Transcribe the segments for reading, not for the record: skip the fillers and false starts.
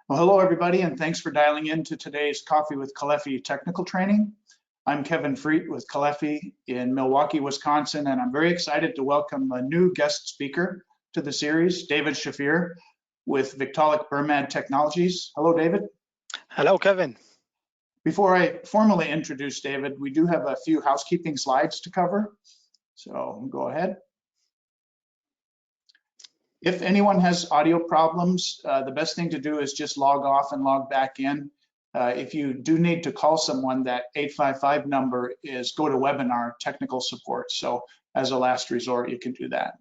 Well, hello, everybody, and thanks for dialing in to today's Coffee with Caleffi technical training. I'm Kevin Freet with Caleffi in Milwaukee, Wisconsin, and I'm very excited to welcome a new guest speaker to the series, David Shafir with Victaulic Bermad Technologies. Hello, David. Hello, Kevin. Before I formally introduce David, we do have a few housekeeping slides to cover, so go ahead. If anyone has audio problems, the best thing to do is just log off and log back in. If you do need to call someone, that 855 number is GoToWebinar technical support. So as a last resort, you can do that.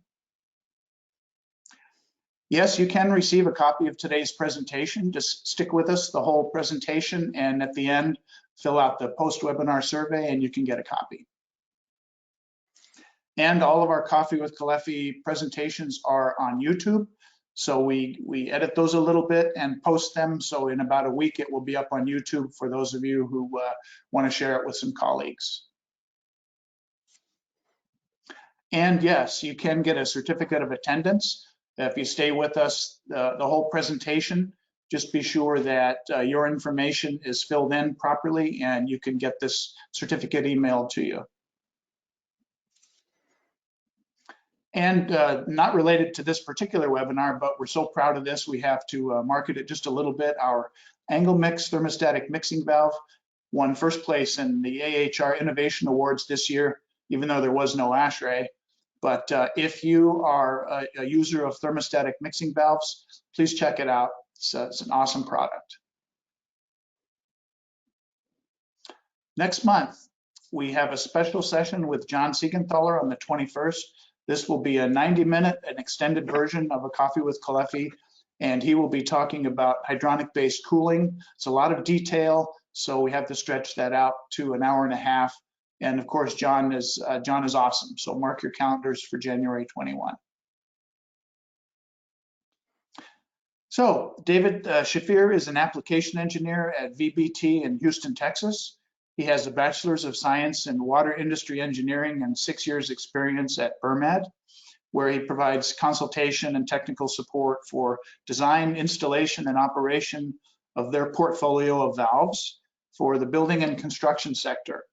Yes, you can receive a copy of today's presentation. Just stick with us the whole presentation, and at the end, fill out the post-webinar survey and you can get a copy. And all of our Coffee with Caleffi presentations are on YouTube. So we edit those a little bit and post them. So in about a week, it will be up on YouTube for those of you who want to share it with some colleagues. And yes, you can get a certificate of attendance. If you stay with us the whole presentation, just be sure that your information is filled in properly and you can get this certificate emailed to you. And not related to this particular webinar, but we're so proud of this, we have to market it just a little bit. Our angle mix thermostatic mixing valve won first place in the AHR Innovation Awards this year, even though there was no ASHRAE. But if you are a user of thermostatic mixing valves, please check it out. It's an awesome product. Next month, we have a special session with John Siegenthaler on the 21st. This will be a 90-minute, an extended version of a Coffee with Caleffi, and he will be talking about hydronic-based cooling. It's a lot of detail, so we have to stretch that out to an hour and a half. And of course, John is awesome. So mark your calendars for January 21. So David Shafir is an application engineer at VBT in Houston, Texas. He has a bachelor's of science in water industry engineering and 6 years experience at Bermad, where he provides consultation and technical support for design, installation, and operation of their portfolio of valves for the building and construction sector,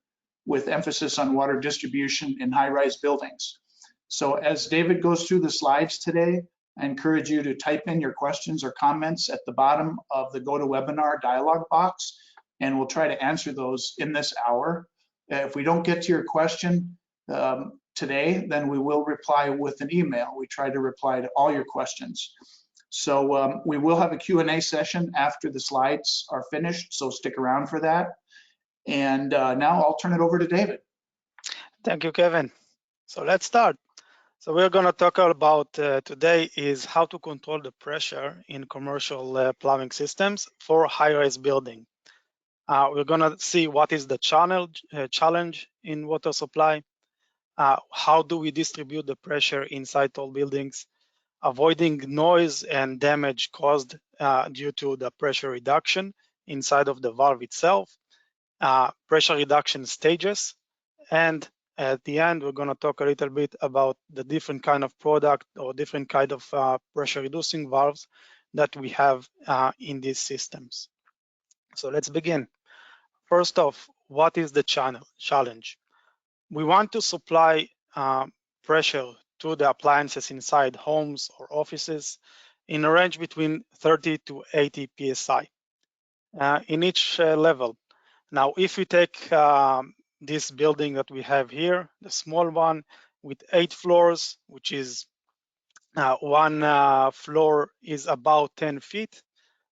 with emphasis on water distribution in high-rise buildings. So as David goes through the slides today, I encourage you to type in your questions or comments at the bottom of the GoToWebinar dialog box, and we'll try to answer those in this hour. If we don't get to your question today, then we will reply with an email. We try to reply to all your questions. So we will have a Q&A session after the slides are finished, so stick around for that. And now I'll turn it over to David. Thank you, Kevin. So let's start. So we're going to talk about today is how to control the pressure in commercial plumbing systems for high-rise building. We're going to see what is the challenge in water supply, how do we distribute the pressure inside tall buildings, avoiding noise and damage caused due to the pressure reduction inside of the valve itself, pressure reduction stages, and at the end, we're going to talk a little bit about the different kind of product or different kind of pressure reducing valves that we have in these systems. So let's begin. First off, what is the challenge? We want to supply pressure to the appliances inside homes or offices in a range between 30 to 80 psi in each level. Now, if we take this building that we have here, the small one with 8 floors, which is one floor is about 10 feet,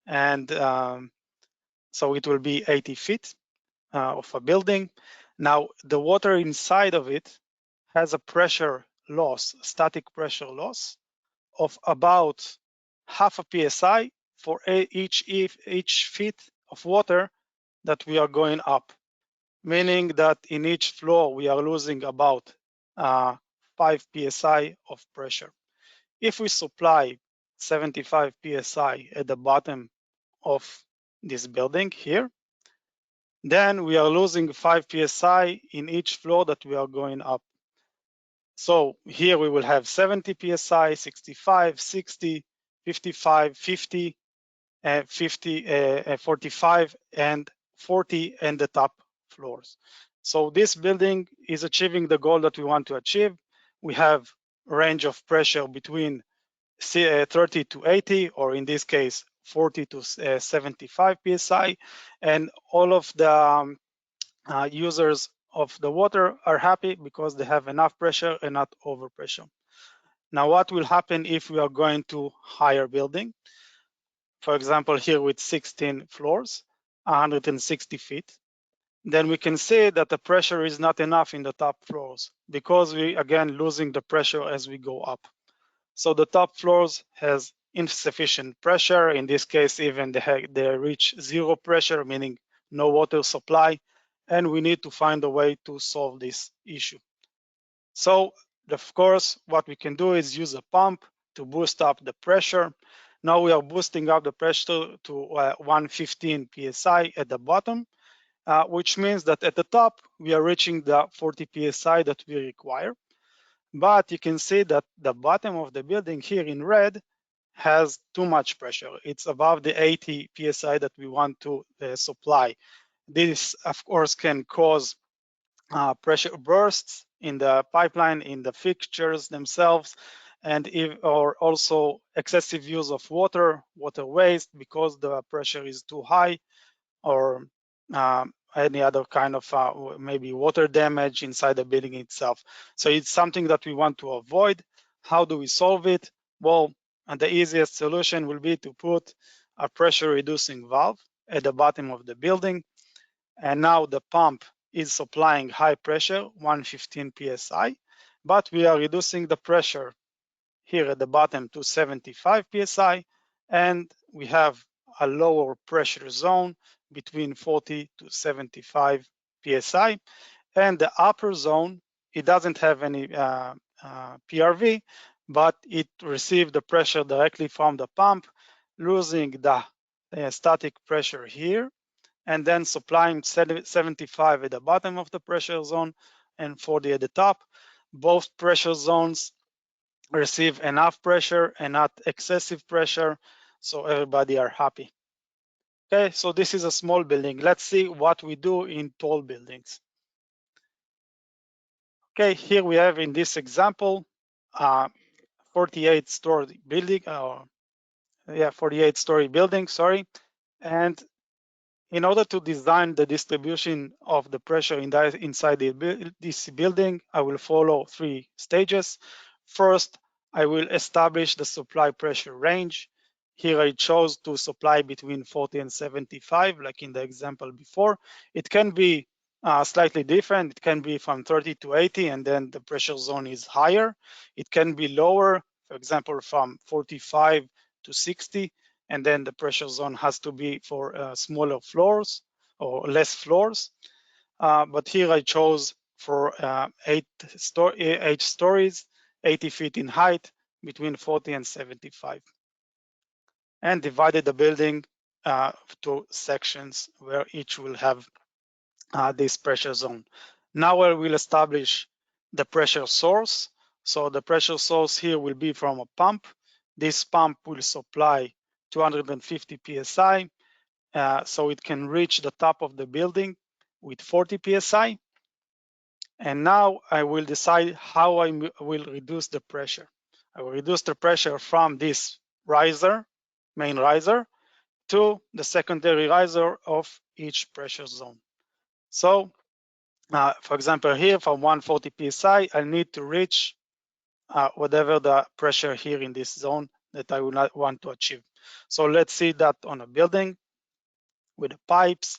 and so it will be 80 feet of a building. Now, the water inside of it has a pressure loss, static pressure loss of about half a psi for each feet of water that we are going up, meaning that in each floor we are losing about 5 psi of pressure. If we supply 75 psi at the bottom of this building here, then we are losing 5 psi in each floor that we are going up. So here we will have 70 psi, 65, 60, 55, 50, 45, and 40 in the top floors. So this building is achieving the goal that we want to achieve. We have a range of pressure between 30 to 80, or in this case, 40 to 75 psi, and all of the users of the water are happy because they have enough pressure and not overpressure. Now, what will happen if we are going to higher building? For example, here with 16 floors, 160 feet, then we can see that the pressure is not enough in the top floors because we again losing the pressure as we go up. So the top floors has insufficient pressure. In this case, even they reach zero pressure, meaning no water supply, and we need to find a way to solve this issue. So of course, what we can do is use a pump to boost up the pressure. Now we are boosting up the pressure to 115 psi at the bottom, which means that at the top, we are reaching the 40 psi that we require. But you can see that the bottom of the building here in red has too much pressure. It's above the 80 psi that we want to supply. This, of course, can cause pressure bursts in the pipeline, in the fixtures themselves, and or also excessive use of water waste because the pressure is too high, or any other kind of maybe water damage inside the building itself. So it's something that we want to avoid. How do we solve it? Well, and the easiest solution will be to put a pressure reducing valve at the bottom of the building. And now the pump is supplying high pressure, 115 psi, but we are reducing the pressure here at the bottom to 75 psi, and we have a lower pressure zone between 40 to 75 psi, and the upper zone, it doesn't have any PRV, but it received the pressure directly from the pump, losing the static pressure here, and then supplying 75 at the bottom of the pressure zone and 40 at the top. Both pressure zones receive enough pressure and not excessive pressure, so everybody are happy. Okay, so this is a small building. Let's see what we do in tall buildings. Okay, here we have in this example 48-story building, 48-story building, sorry. And in order to design the distribution of the pressure inside this building, I will follow 3 stages. First, I will establish the supply pressure range. Here I chose to supply between 40 and 75, like in the example before. It can be slightly different. It can be from 30 to 80, and then the pressure zone is higher. It can be lower, for example, from 45 to 60, and then the pressure zone has to be for smaller floors or less floors. But here I chose for 8 stories, 80 feet in height, between 40 and 75, and divided the building to sections where each will have this pressure zone. Now I will establish the pressure source. So the pressure source here will be from a pump. This pump will supply 250 psi, so it can reach the top of the building with 40 psi. And now I will decide how I will reduce the pressure. I will reduce the pressure from this riser, main riser, to the secondary riser of each pressure zone. So, for example, here from 140 psi, I need to reach whatever the pressure here in this zone that I would not want to achieve. So let's see that on a building with the pipes.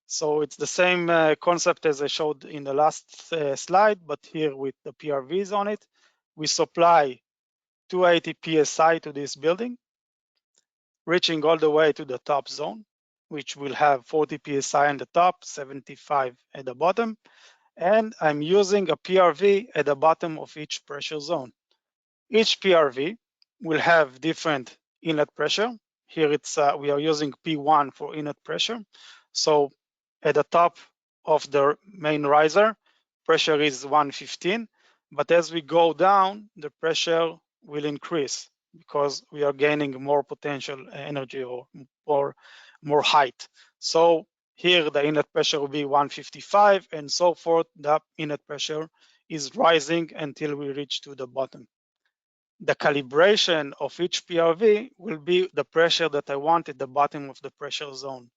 So it's the same concept as I showed in the last slide, but here with the PRVs on it. We supply 280 psi to this building, reaching all the way to the top zone, which will have 40 psi on the top, 75 at the bottom. And I'm using a PRV at the bottom of each pressure zone. Each PRV will have different inlet pressure. Here it's we are using P1 for inlet pressure. So at the top of the main riser, pressure is 115, but as we go down, the pressure will increase. because we are gaining more potential energy or more height. So here the inlet pressure will be 155 and so forth. The inlet pressure is rising until we reach to the bottom. The calibration of each PRV will be the pressure that I want at the bottom of the pressure zone.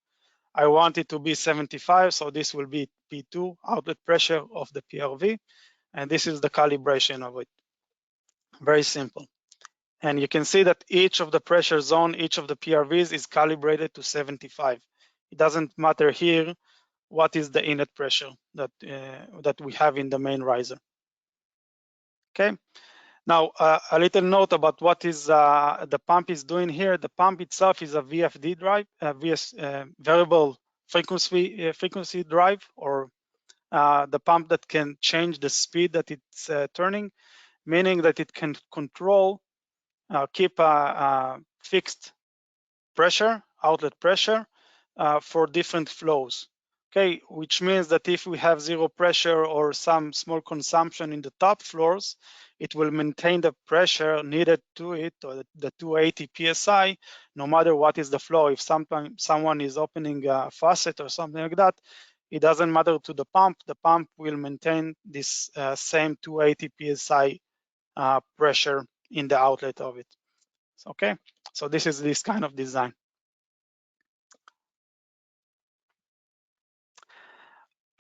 I want it to be 75, so this will be P2, outlet pressure of the PRV, and this is the calibration of it. Very simple. And you can see that each of the pressure zone, each of the PRVs is calibrated to 75. It doesn't matter here what is the inlet pressure that we have in the main riser. Okay. Now, a little note about what is the pump is doing here. The pump itself is a VFD drive, variable frequency drive, or the pump that can change the speed that it's turning, meaning that it can control, keep a fixed pressure, outlet pressure, for different flows. Okay, which means that if we have zero pressure or some small consumption in the top floors, it will maintain the pressure needed to it, or the 280 psi, no matter what is the flow. If someone is opening a faucet or something like that, it doesn't matter to the pump will maintain this same 280 psi pressure in the outlet of it. Okay, so this is this kind of design.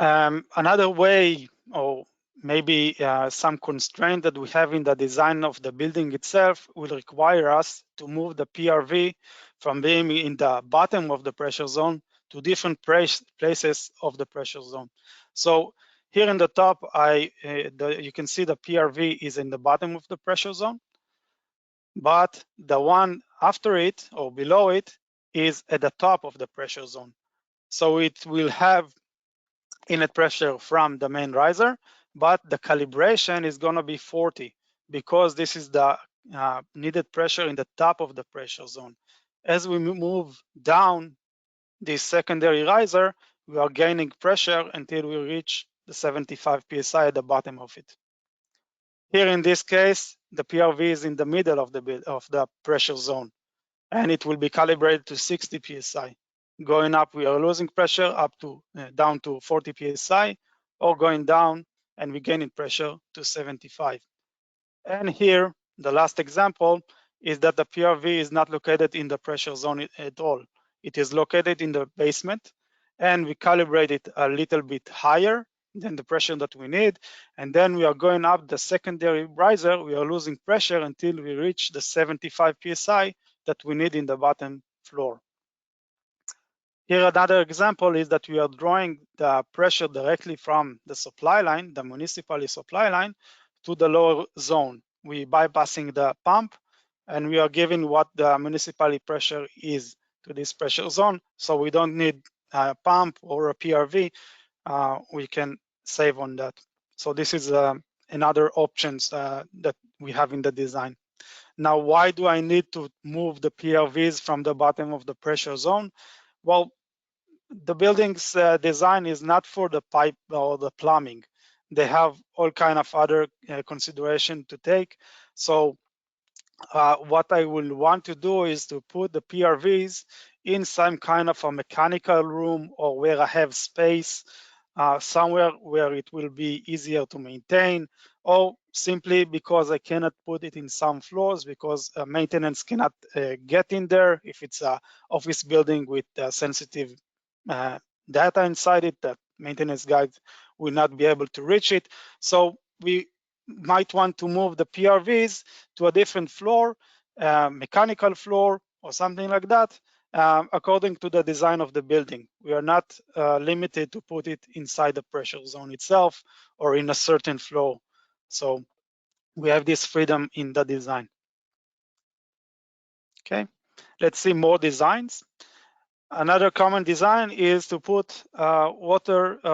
Another way, or maybe some constraint that we have in the design of the building itself, will require us to move the PRV from being in the bottom of the pressure zone to different places of the pressure zone. So here in the top, you can see the PRV is in the bottom of the pressure zone, but the one after it or below it is at the top of the pressure zone. So it will have inlet pressure from the main riser, but the calibration is going to be 40 because this is the needed pressure in the top of the pressure zone. As we move down this secondary riser, we are gaining pressure until we reach the 75 psi at the bottom of it. Here in this case, the PRV is in the middle of the pressure zone, and it will be calibrated to 60 psi. Going up, we are losing pressure up to down to 40 psi, or going down and we gaining pressure to 75. And here, the last example is that the PRV is not located in the pressure zone at all. It is located in the basement, and we calibrate it a little bit higher than the pressure that we need. And then we are going up the secondary riser, we are losing pressure until we reach the 75 psi that we need in the bottom floor. Here, another example is that we are drawing the pressure directly from the supply line, the municipal supply line, to the lower zone. We bypassing the pump, and we are giving what the municipal pressure is to this pressure zone. So we don't need a pump or a PRV. We can save on that. So this is another options that we have in the design. Now, why do I need to move the PRVs from the bottom of the pressure zone? Well, the building's design is not for the pipe or the plumbing. They have all kind of other consideration to take. So what I will want to do is to put the PRVs in some kind of a mechanical room, or where I have space, somewhere where it will be easier to maintain, or simply because I cannot put it in some floors because maintenance cannot get in there. If it's an office building with sensitive data inside it, that maintenance guys will not be able to reach it. So we might want to move the PRVs to a different floor, mechanical floor or something like that, according to the design of the building. We are not limited to put it inside the pressure zone itself or in a certain flow. So we have this freedom in the design. Okay, let's see more designs. Another common design is to put a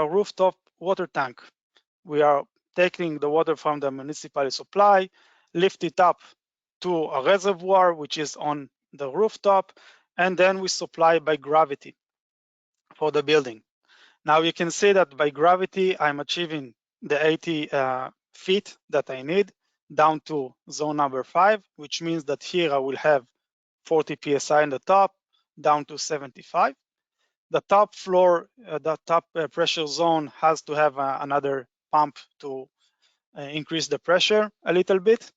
rooftop water tank. We are taking the water from the municipal supply, lift it up to a reservoir, which is on the rooftop, and then we supply by gravity for the building. Now you can see that by gravity, I'm achieving the 80 feet that I need down to zone number 5, which means that here I will have 40 psi in the top, down to 75. The top floor, the top pressure zone has to have another pump to increase the pressure a little bit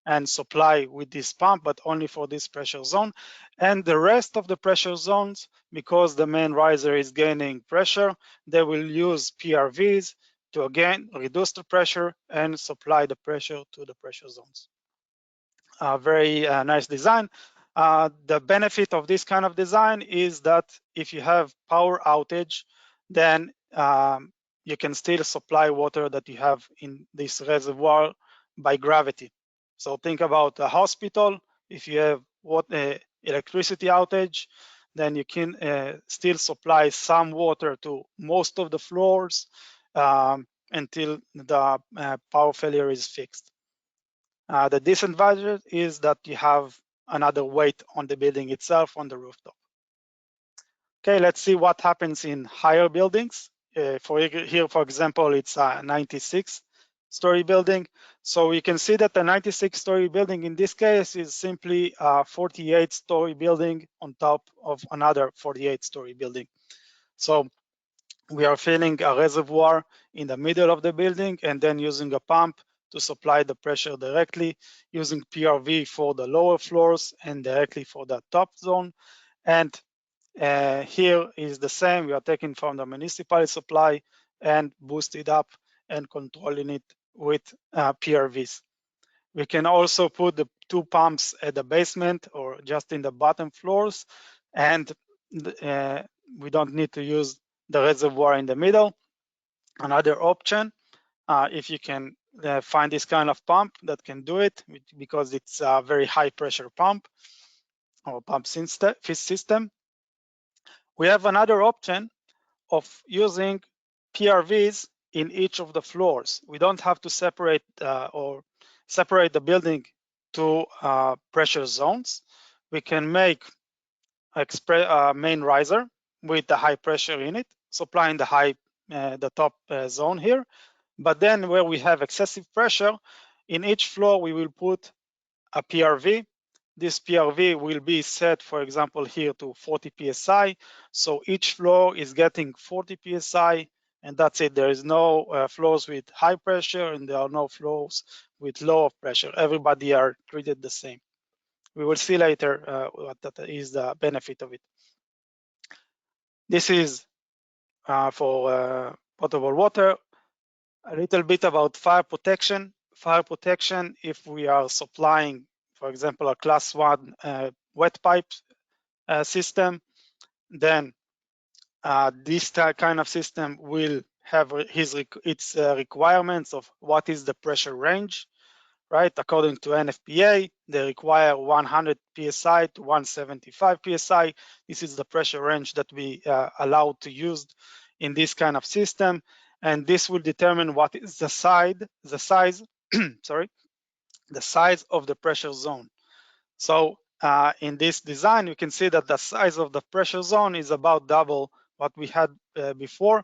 and supply with this pump, but only for this pressure zone. And the rest of the pressure zones, because the main riser is gaining pressure, they will use PRVs to again reduce the pressure and supply the pressure to the pressure zones. Very nice design. The benefit of this kind of design is that if you have power outage, then you can still supply water that you have in this reservoir by gravity. So think about a hospital. If you have electricity outage, then you can still supply some water to most of the floors until the power failure is fixed. The disadvantage is that you have another weight on the building itself, on the rooftop. Okay, let's see what happens in higher buildings. For example, it's a 96-story building. So you can see that the 96-story building in this case is simply a 48-story building on top of another 48-story building. So we are filling a reservoir in the middle of the building and then using a pump to supply the pressure directly, using PRV for the lower floors and directly for the top zone. And here is the same. We are taking from the municipal supply and boost it up and controlling it with PRVs. We can also put the 2 pumps at the basement or just in the bottom floors, and we don't need to use the reservoir in the middle. Another option, if you can find this kind of pump that can do it, because it's a very high pressure pump or pump system. We have another option of using PRVs in each of the floors. We don't have to separate the building to pressure zones. We can make a main riser with the high pressure in it, supplying the top zone here. But then where we have excessive pressure, in each floor we will put a PRV. This PRV will be set, for example, here to 40 psi. So each floor is getting 40 psi, and that's it. There is no floors with high pressure, and there are no floors with low pressure. Everybody are treated the same. We will see later what that is the benefit of it. This is for potable water. A little bit about fire protection. Fire protection, if we are supplying, for example, a class 1 wet pipe system, then this kind of system will have its requirements of what is the pressure range, right? According to NFPA, they require 100 psi to 175 psi. This is the pressure range that we allowed to use in this kind of system, and this will determine what is the size of the pressure zone. So in this design, you can see that the size of the pressure zone is about double what we had before.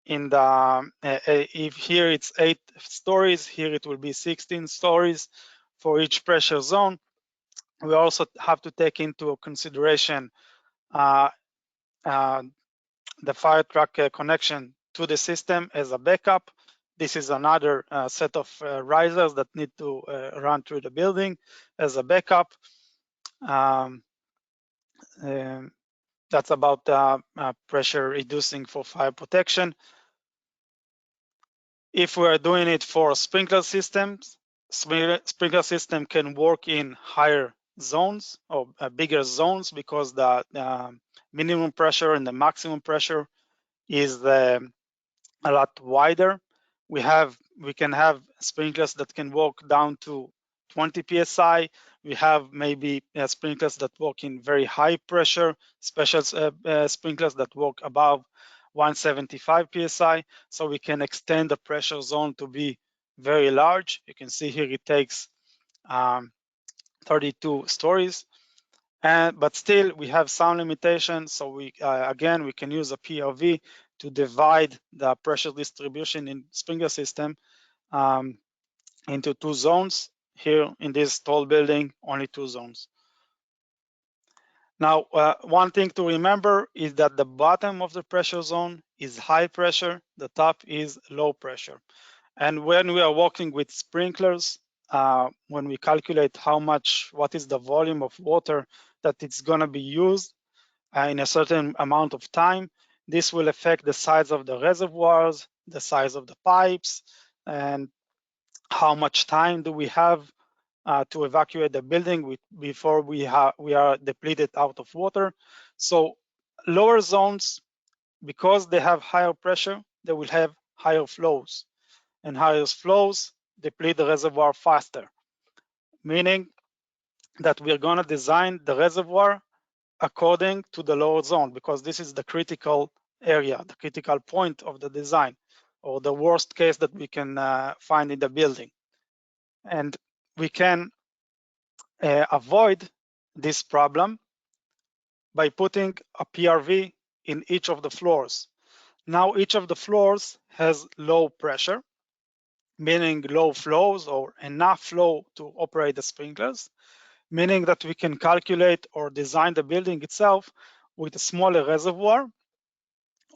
In the if here it's 8 stories, here it will be 16 stories for each pressure zone. We also have to take into consideration the fire truck connection to the system as a backup. This is another set of risers that need to run through the building as a backup. That's about pressure reducing for fire protection. If we're doing it for sprinkler systems, sprinkler system can work in higher zones or bigger zones because the minimum pressure and the maximum pressure is a lot wider. We can have sprinklers that can work down to 20 psi. We have maybe sprinklers that work in very high pressure, special sprinklers that work above 175 psi. So we can extend the pressure zone to be very large. You can see here it takes 32 stories. But still, we have some limitations. So we again, we can use a PRV to divide the pressure distribution in sprinkler system into 2 zones. Here in this tall building, only 2 zones. Now, one thing to remember is that the bottom of the pressure zone is high pressure, the top is low pressure. And when we are working with sprinklers, when we calculate what is the volume of water that it's gonna be used in a certain amount of time, this will affect the size of the reservoirs, the size of the pipes, and how much time do we have to evacuate the building before we are depleted out of water. So lower zones, because they have higher pressure, they will have higher flows, and higher flows deplete the reservoir faster, meaning that we're going to design the reservoir according to the lower zone, because this is the critical area, the critical point of the design, or the worst case that we can find in the building. And we can avoid this problem by putting a PRV in each of the floors. Now each of the floors has low pressure, meaning low flows or enough flow to operate the sprinklers, meaning that we can calculate or design the building itself with a smaller reservoir,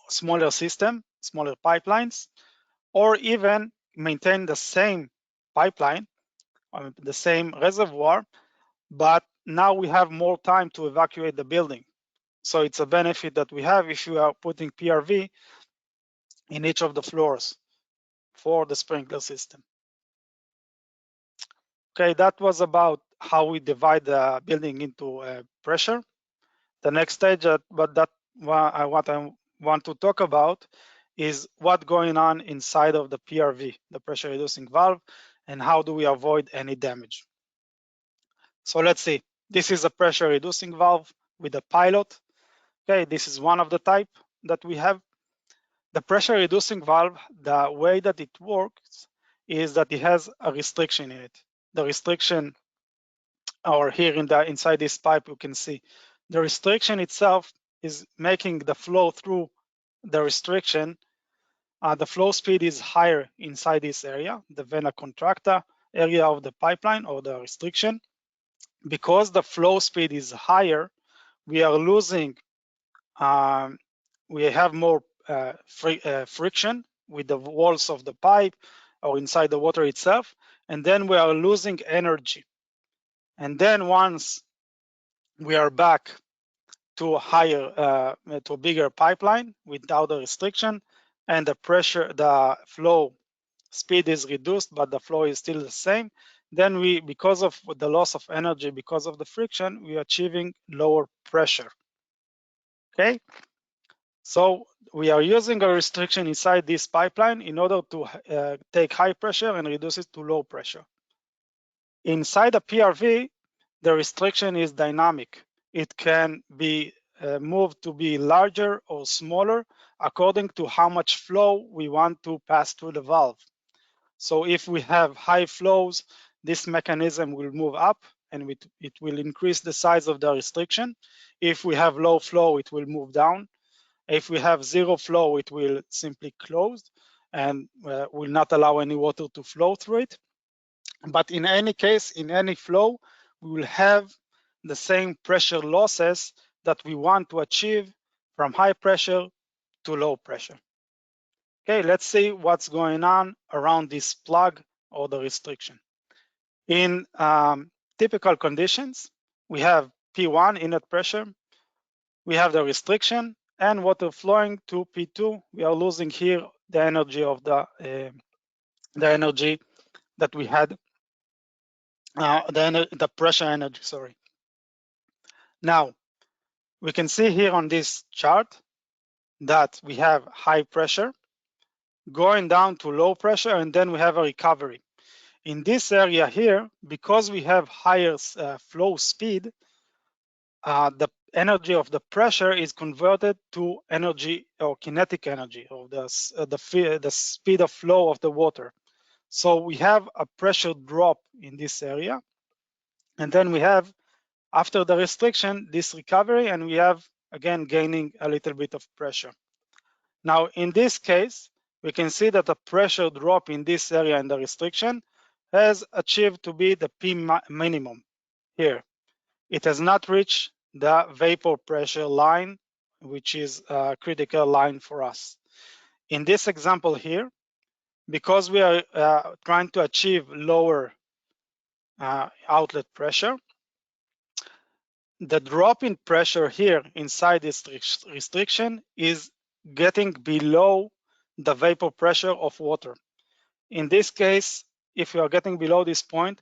smaller system, smaller pipelines, or even maintain the same pipeline, the same reservoir, but now we have more time to evacuate the building. So it's a benefit that we have if you are putting PRV in each of the floors for the sprinkler system. Okay, that was about how we divide the building into pressure. The next stage, what I want to talk about is what's going on inside of the PRV, the pressure reducing valve, and how do we avoid any damage. So let's see. This is a pressure reducing valve with a pilot. Okay, this is one of the type that we have. The pressure reducing valve, the way that it works is that it has a restriction in it. The restriction, or here inside this pipe, you can see the restriction itself is making the flow through the restriction. The flow speed is higher inside this area, the vena contracta area of the pipeline or the restriction. Because the flow speed is higher, we are losing, we have more friction with the walls of the pipe or inside the water itself, and then we are losing energy. And then once we are back to a higher, to a bigger pipeline without the restriction, and the pressure, the flow speed is reduced, but the flow is still the same, then we, because of the loss of energy, because of the friction, we are achieving lower pressure. Okay, so we are using a restriction inside this pipeline in order to take high pressure and reduce it to low pressure. Inside a PRV, the restriction is dynamic. It can be moved to be larger or smaller according to how much flow we want to pass through the valve. So if we have high flows, this mechanism will move up and it will increase the size of the restriction. If we have low flow, it will move down. If we have zero flow, it will simply close and will not allow any water to flow through it. But in any case, in any flow, we will have the same pressure losses that we want to achieve from high pressure to low pressure. Okay, let's see what's going on around this plug or the restriction. In typical conditions, we have P1 inlet pressure, we have the restriction and water flowing to P2. We are losing here the energy of the energy that we had, the pressure energy, sorry. Now, we can see here on this chart that we have high pressure going down to low pressure, and then we have a recovery. In this area here, because we have higher flow speed, the energy of the pressure is converted to energy or kinetic energy, or the speed of flow of the water. So we have a pressure drop in this area, and then we have, after the restriction, this recovery, and we have again gaining a little bit of pressure. Now in this case, we can see that the pressure drop in this area in the restriction has achieved to be the P minimum here. It has not reached the vapor pressure line, which is a critical line for us. In this example here, because we are trying to achieve lower outlet pressure, the drop in pressure here inside this restriction is getting below the vapor pressure of water. In this case, if you are getting below this point,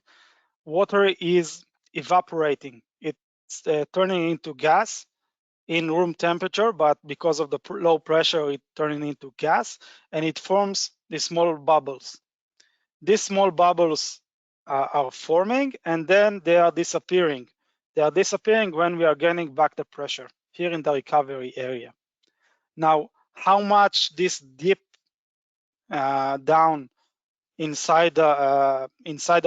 water is evaporating. It's turning into gas in room temperature, but because of the low pressure, it's turning into gas, and it forms these small bubbles. These small bubbles are forming, and then they are disappearing. They are disappearing when we are getting back the pressure here in the recovery area. Now, how much this dip down inside the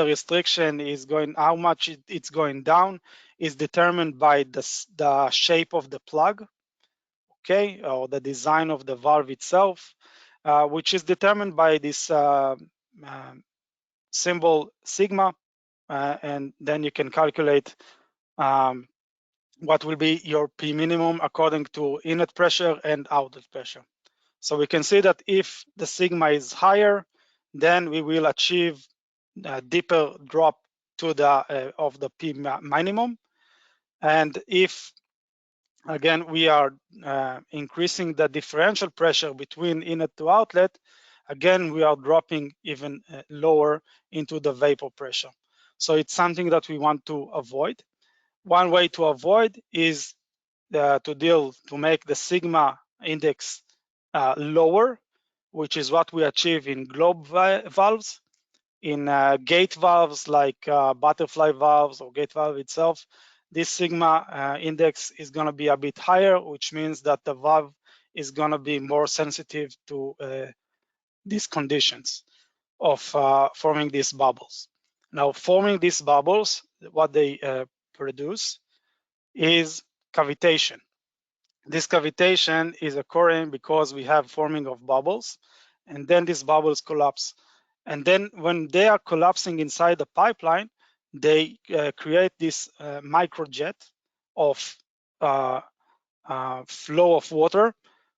restriction is going, how much it's going down is determined by the shape of the plug, okay, or the design of the valve itself, which is determined by this symbol sigma, and then you can calculate what will be your P minimum according to inlet pressure and outlet pressure. So we can see that if the sigma is higher, then we will achieve a deeper drop to the of the P minimum. And if again we are increasing the differential pressure between inlet to outlet, again we are dropping even lower into the vapor pressure. So it's something that we want to avoid. One way to avoid is to make the sigma index lower, which is what we achieve in globe valves. In gate valves like butterfly valves or gate valve itself, this sigma index is going to be a bit higher, which means that the valve is going to be more sensitive to these conditions of forming these bubbles. Now, forming these bubbles, what they produce is cavitation. This cavitation is occurring because we have forming of bubbles, and then these bubbles collapse. And then when they are collapsing inside the pipeline, they create this microjet of flow of water,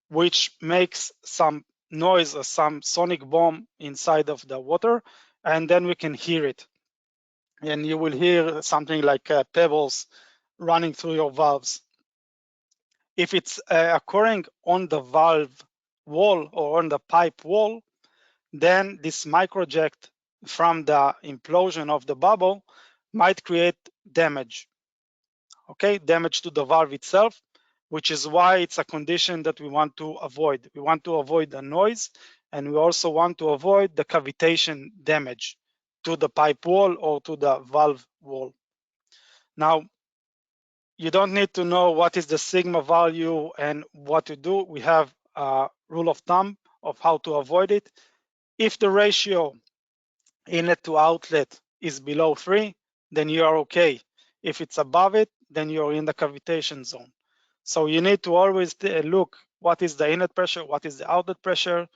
which makes some noise or some sonic boom inside of the water, and then we can hear it. And you will hear something like pebbles running through your valves. If it's occurring on the valve wall or on the pipe wall, then this microjet from the implosion of the bubble might create damage, okay, damage to the valve itself, which is why it's a condition that we want to avoid. We want to avoid the noise, and we also want to avoid the cavitation damage to the pipe wall or to the valve wall. Now, you don't need to know what is the sigma value and what to do. We have a rule of thumb of how to avoid it. If the ratio inlet to outlet is below 3, then you are okay. If it's above it, then you're in the cavitation zone. So you need to always look what is the inlet pressure, what is the outlet pressure,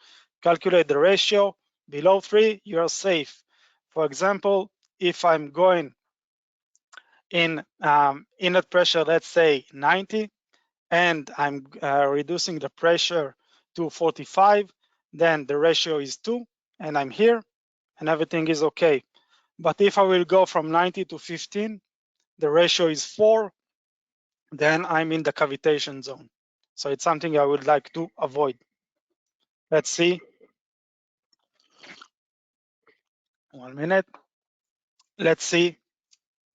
calculate the ratio. Below 3, you're safe. For example, if I'm going in inlet pressure, let's say 90, and I'm reducing the pressure to 45, then the ratio is 2, and I'm here, and everything is okay. But if I will go from 90 to 15, the ratio is 4, then I'm in the cavitation zone. So it's something I would like to avoid. Let's see. 1 minute. Let's see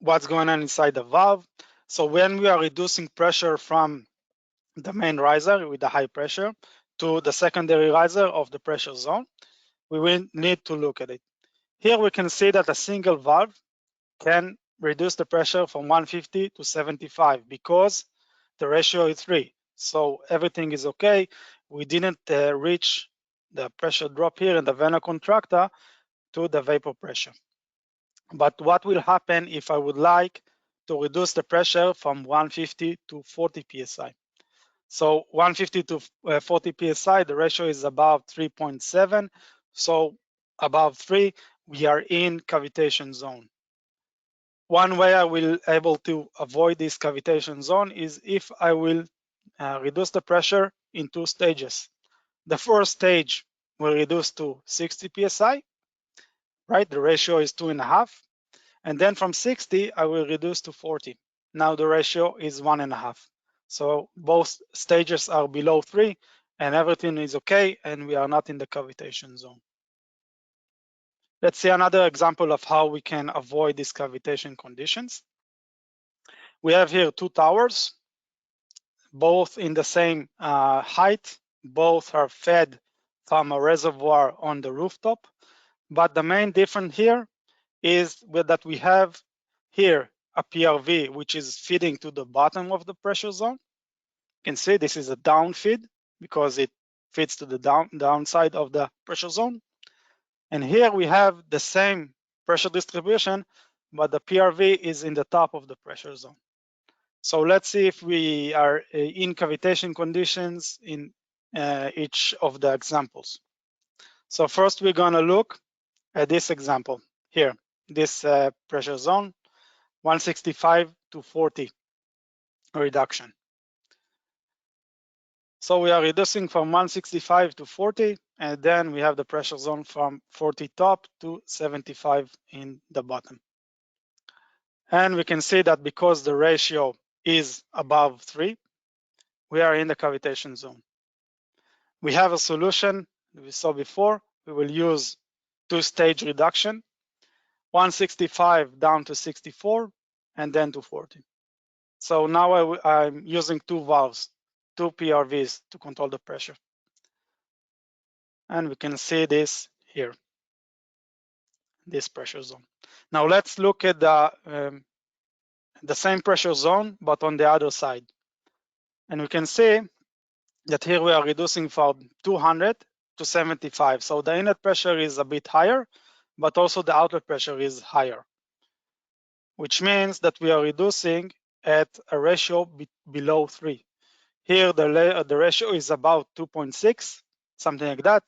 what's going on inside the valve. So when we are reducing pressure from the main riser with the high pressure to the secondary riser of the pressure zone, we will need to look at it. Here we can see that a single valve can reduce the pressure from 150 to 75 because the ratio is 3. So everything is okay. We didn't reach the pressure drop here in the vena contracta to the vapor pressure. But what will happen if I would like to reduce the pressure from 150 to 40 psi? So 150 to 40 psi, the ratio is about 3.7. So above 3, we are in cavitation zone. One way I will able to avoid this cavitation zone is if I will reduce the pressure in 2 stages. The first stage will reduce to 60 psi, right? The ratio is 2.5. And then from 60, I will reduce to 40. Now the ratio is 1.5. So both stages are below 3 and everything is okay and we are not in the cavitation zone. Let's see another example of how we can avoid these cavitation conditions. We have here 2 towers, both in the same height, both are fed from a reservoir on the rooftop. But the main difference here is that we have here a PRV, which is feeding to the bottom of the pressure zone. You can see this is a down feed because it feeds to the downside of the pressure zone. And here we have the same pressure distribution, but the PRV is in the top of the pressure zone. So let's see if we are in cavitation conditions in each of the examples. So first we're gonna look at this example here, this pressure zone, 165 to 40 reduction. So we are reducing from 165 to 40, and then we have the pressure zone from 40 top to 75 in the bottom. And we can see that because the ratio is above 3, we are in the cavitation zone. We have a solution we saw before. We will use 2-stage reduction, 165 down to 64, and then to 40. So now I'm using 2 valves, 2 PRVs to control the pressure. And we can see this here, this pressure zone. Now let's look at the same pressure zone, but on the other side. And we can see that here we are reducing from 200 to 75. So the inlet pressure is a bit higher, but also the outlet pressure is higher, which means that we are reducing at a ratio below 3. Here the ratio is about 2.6, something like that,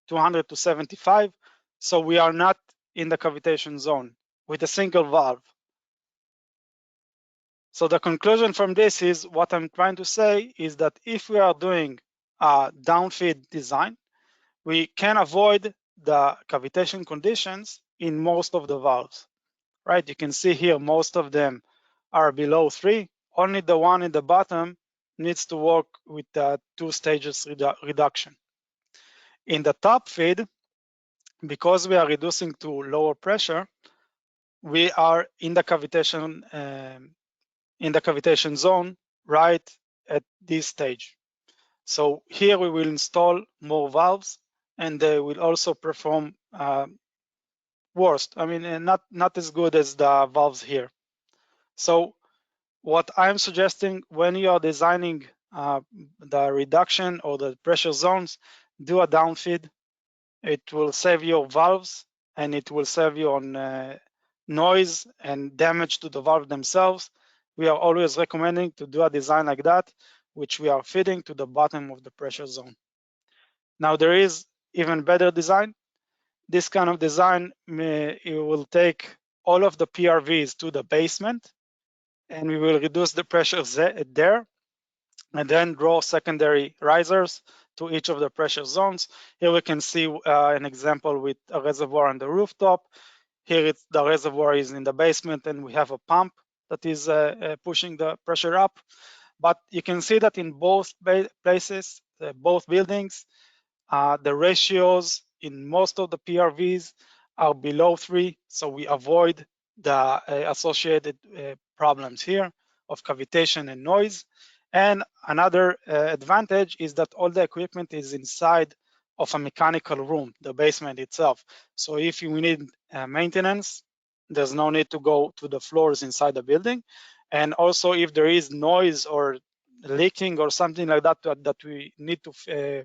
200 to 75. So we are not in the cavitation zone with a single valve. So the conclusion from this is what I'm trying to say is that if we are doing a downfeed design, we can avoid the cavitation conditions in most of the valves, right? You can see here most of them are below 3. Only the one in the bottom needs to work with the 2 stages reduction. In the top feed, because we are reducing to lower pressure, we are in the cavitation zone right at this stage. So here we will install more valves, and they will also perform worst. I mean, not as good as the valves here. So what I'm suggesting when you are designing the reduction or the pressure zones, do a downfeed. It will save your valves and it will save you on noise and damage to the valve themselves. We are always recommending to do a design like that, which we are feeding to the bottom of the pressure zone. Now there is even better design. This kind of design, it will take all of the PRVs to the basement, and we will reduce the pressure there, and then draw secondary risers to each of the pressure zones. Here we can see an example with a reservoir on the rooftop. Here the reservoir is in the basement, and we have a pump that is pushing the pressure up. But you can see that in both places, both buildings, the ratios in most of the PRVs are below 3, so we avoid the associated problems here of cavitation and noise. And another advantage is that all the equipment is inside of a mechanical room, the basement itself. So if you need maintenance, there's no need to go to the floors inside the building. And also if there is noise or leaking or something like that that we need to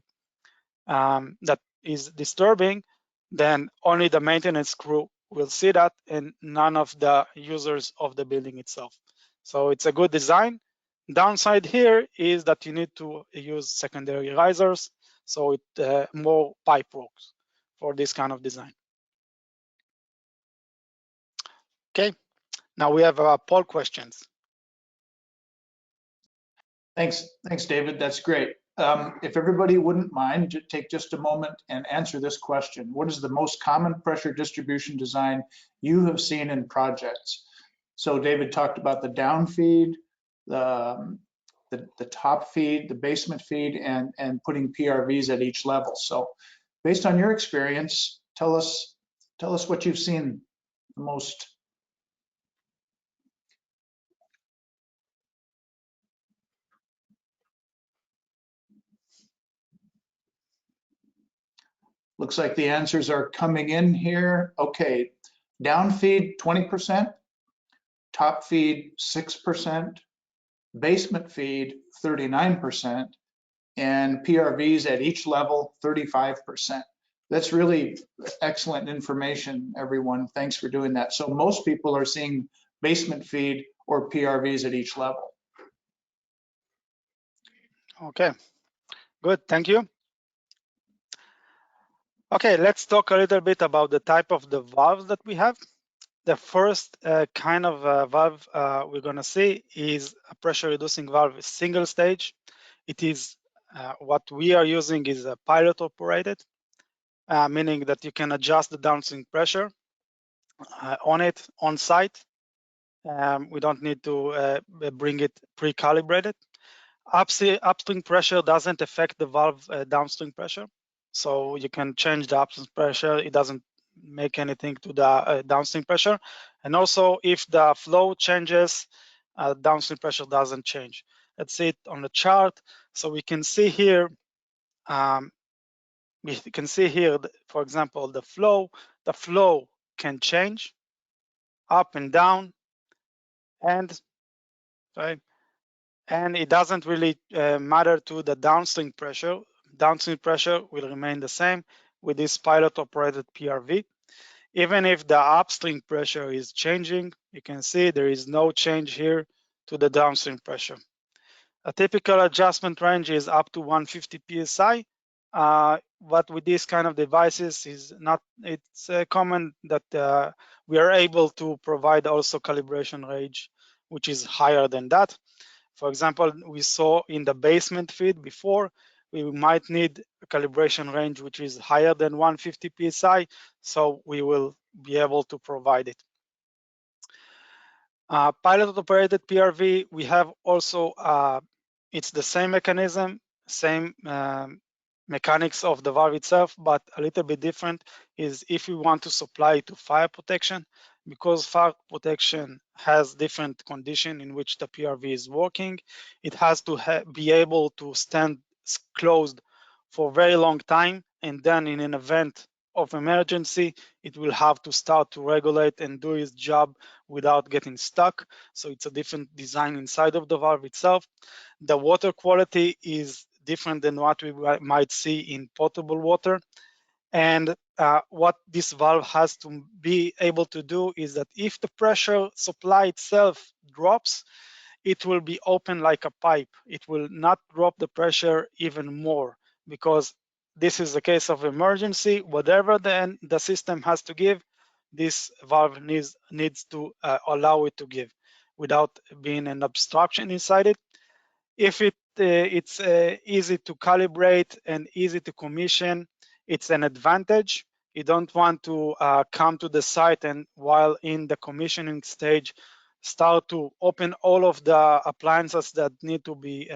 that is disturbing, then only the maintenance crew will see that and none of the users of the building itself. So it's a good design. Downside here is that you need to use secondary risers, so it more pipe works for this kind of design. Okay, now we have poll questions. Thanks, David. That's great. If everybody wouldn't mind, take just a moment and answer this question. What is the most common pressure distribution design you have seen in projects? So David talked about the down feed, the top feed, the basement feed, and putting PRVs at each level. So based on your experience, tell us what you've seen the most. Looks like the answers are coming in here. Okay, down feed 20%, top feed 6%, basement feed 39%, and PRVs at each level 35%. That's really excellent information, everyone. Thanks for doing that. So most people are seeing basement feed or PRVs at each level. Okay, good, thank you. Okay, let's talk a little bit about the type of the valves that we have. The first kind of valve we're gonna see is a pressure reducing valve single stage. It is what we are using is a pilot operated, meaning that you can adjust the downstream pressure on it on site. We don't need to bring it pre-calibrated. Upstream pressure doesn't affect the valve downstream pressure. So you can change the upstream pressure. It doesn't make anything to the downstream pressure. And also if the flow changes, downstream pressure doesn't change. Let's see it on the chart. So we can see here, for example, the flow can change up and down, and right, and it doesn't really matter to the downstream pressure. Downstream pressure will remain the same with this pilot operated PRV. Even if the upstream pressure is changing, you can see there is no change here to the downstream pressure. A typical adjustment range is up to 150 psi, but with these kind of devices it's common that we are able to provide also calibration range which is higher than that. For example, we saw in the basement feed before, we might need a calibration range which is higher than 150 psi, so we will be able to provide it. Pilot operated PRV, we have also, it's the same mechanism, same mechanics of the valve itself, but a little bit different is if we want to supply to fire protection, because fire protection has different condition in which the PRV is working, it has to be able to stand closed for a very long time, and then in an event of emergency, it will have to start to regulate and do its job without getting stuck. So it's a different design inside of the valve itself. The water quality is different than what we might see in potable water. And what this valve has to be able to do is that if the pressure supply itself drops, it will be open like a pipe. It will not drop the pressure even more, because this is a case of emergency. Whatever the system has to give, this valve needs to allow it to give without being an obstruction inside it. If it's easy to calibrate and easy to commission, it's an advantage. You don't want to come to the site and while in the commissioning stage, start to open all of the appliances that need to be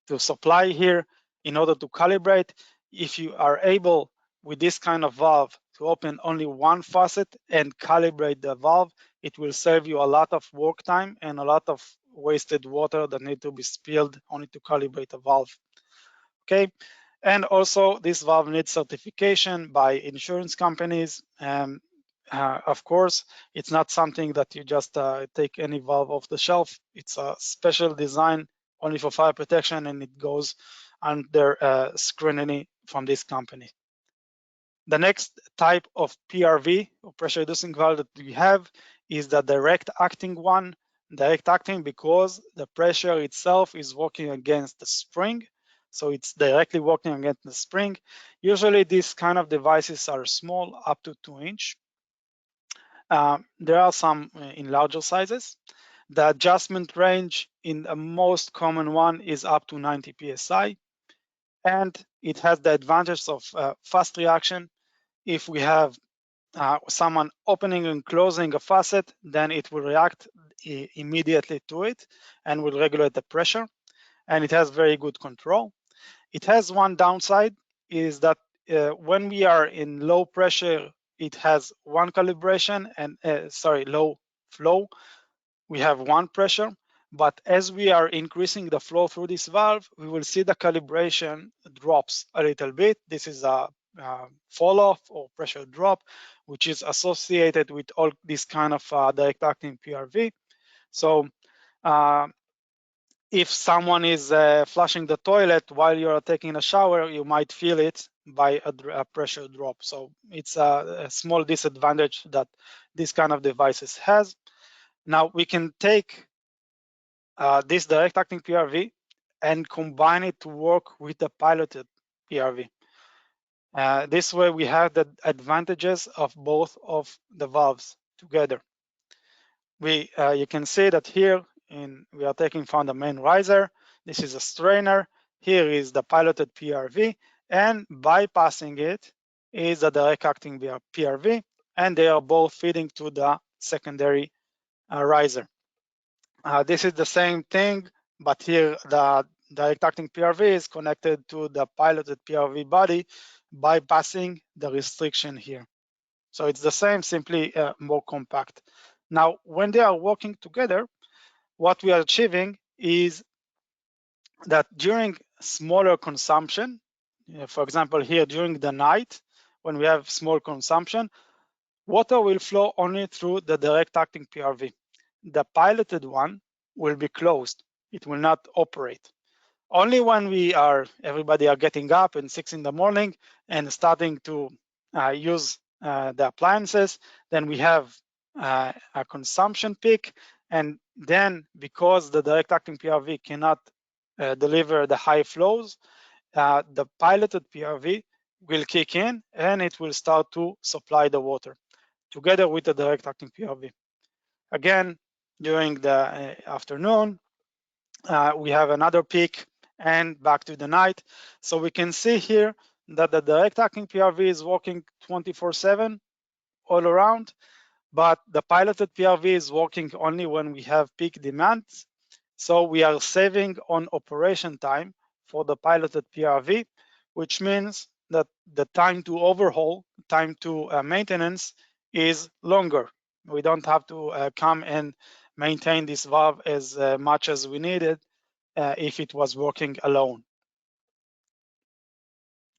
to supply here in order to calibrate. If you are able with this kind of valve to open only one faucet and calibrate the valve, it will save you a lot of work time and a lot of wasted water that need to be spilled only to calibrate a valve. Okay, and also this valve needs certification by insurance companies. Of course, it's not something that you just take any valve off the shelf. It's a special design only for fire protection, and it goes under scrutiny from this company. The next type of PRV, or pressure reducing valve, that we have is the direct acting one. Direct acting because the pressure itself is working against the spring. so it's directly working against the spring. Usually these kind of devices are small, up to 2 inch. There are some in larger sizes. The adjustment range in the most common one is up to 90 psi, and it has the advantage of fast reaction. If we have someone opening and closing a faucet, then it will react immediately to it and will regulate the pressure, and it has very good control. It has one downside, is that when we are in low pressure, it has one calibration, and low flow, we have one pressure. But as we are increasing the flow through this valve, we will see the calibration drops a little bit. This is a fall off or pressure drop, which is associated with all this kind of direct acting PRV. So if someone is flushing the toilet while you're taking a shower, you might feel it by a pressure drop. So it's a small disadvantage that this kind of devices has. Now we can take this direct acting PRV and combine it to work with the piloted PRV. This way we have the advantages of both of the valves together. You can see that here we are taking from the main riser. This is a strainer. Here is the piloted PRV, and bypassing it is the direct acting PRV, and they are both feeding to the secondary riser. This is the same thing, but here the direct acting PRV is connected to the piloted PRV body, bypassing the restriction here. So it's the same, simply more compact. Now, when they are working together, what we are achieving is that during smaller consumption, for example, here during the night, when we have small consumption, water will flow only through the direct acting PRV. The piloted one will be closed. It will not operate. Only when everybody are getting up at 6 in the morning and starting to use the appliances, then we have a consumption peak, and then because the direct acting PRV cannot deliver the high flows, the piloted PRV will kick in and it will start to supply the water together with the direct acting PRV. Again, during the afternoon, we have another peak and back to the night. So we can see here that the direct acting PRV is working 24/7 all around, but the piloted PRV is working only when we have peak demands. So we are saving on operation time for the piloted PRV, which means that the time to overhaul, time to maintenance is longer. We don't have to come and maintain this valve as much as we needed if it was working alone.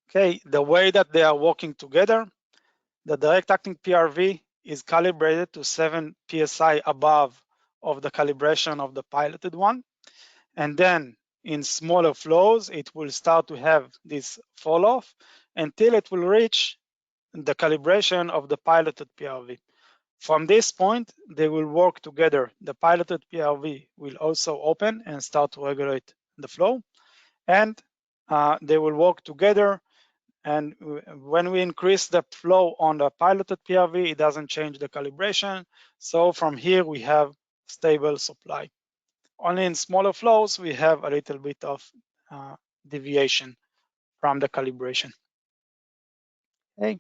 Okay, the way that they are working together, the direct acting PRV is calibrated to 7 psi above of the calibration of the piloted one. And then in smaller flows, it will start to have this fall off until it will reach the calibration of the piloted PRV. From this point, they will work together. The piloted PRV will also open and start to regulate the flow, and they will work together. And when we increase the flow on the piloted PRV, it doesn't change the calibration. So from here, we have stable supply. Only in smaller flows, we have a little bit of deviation from the calibration. Okay.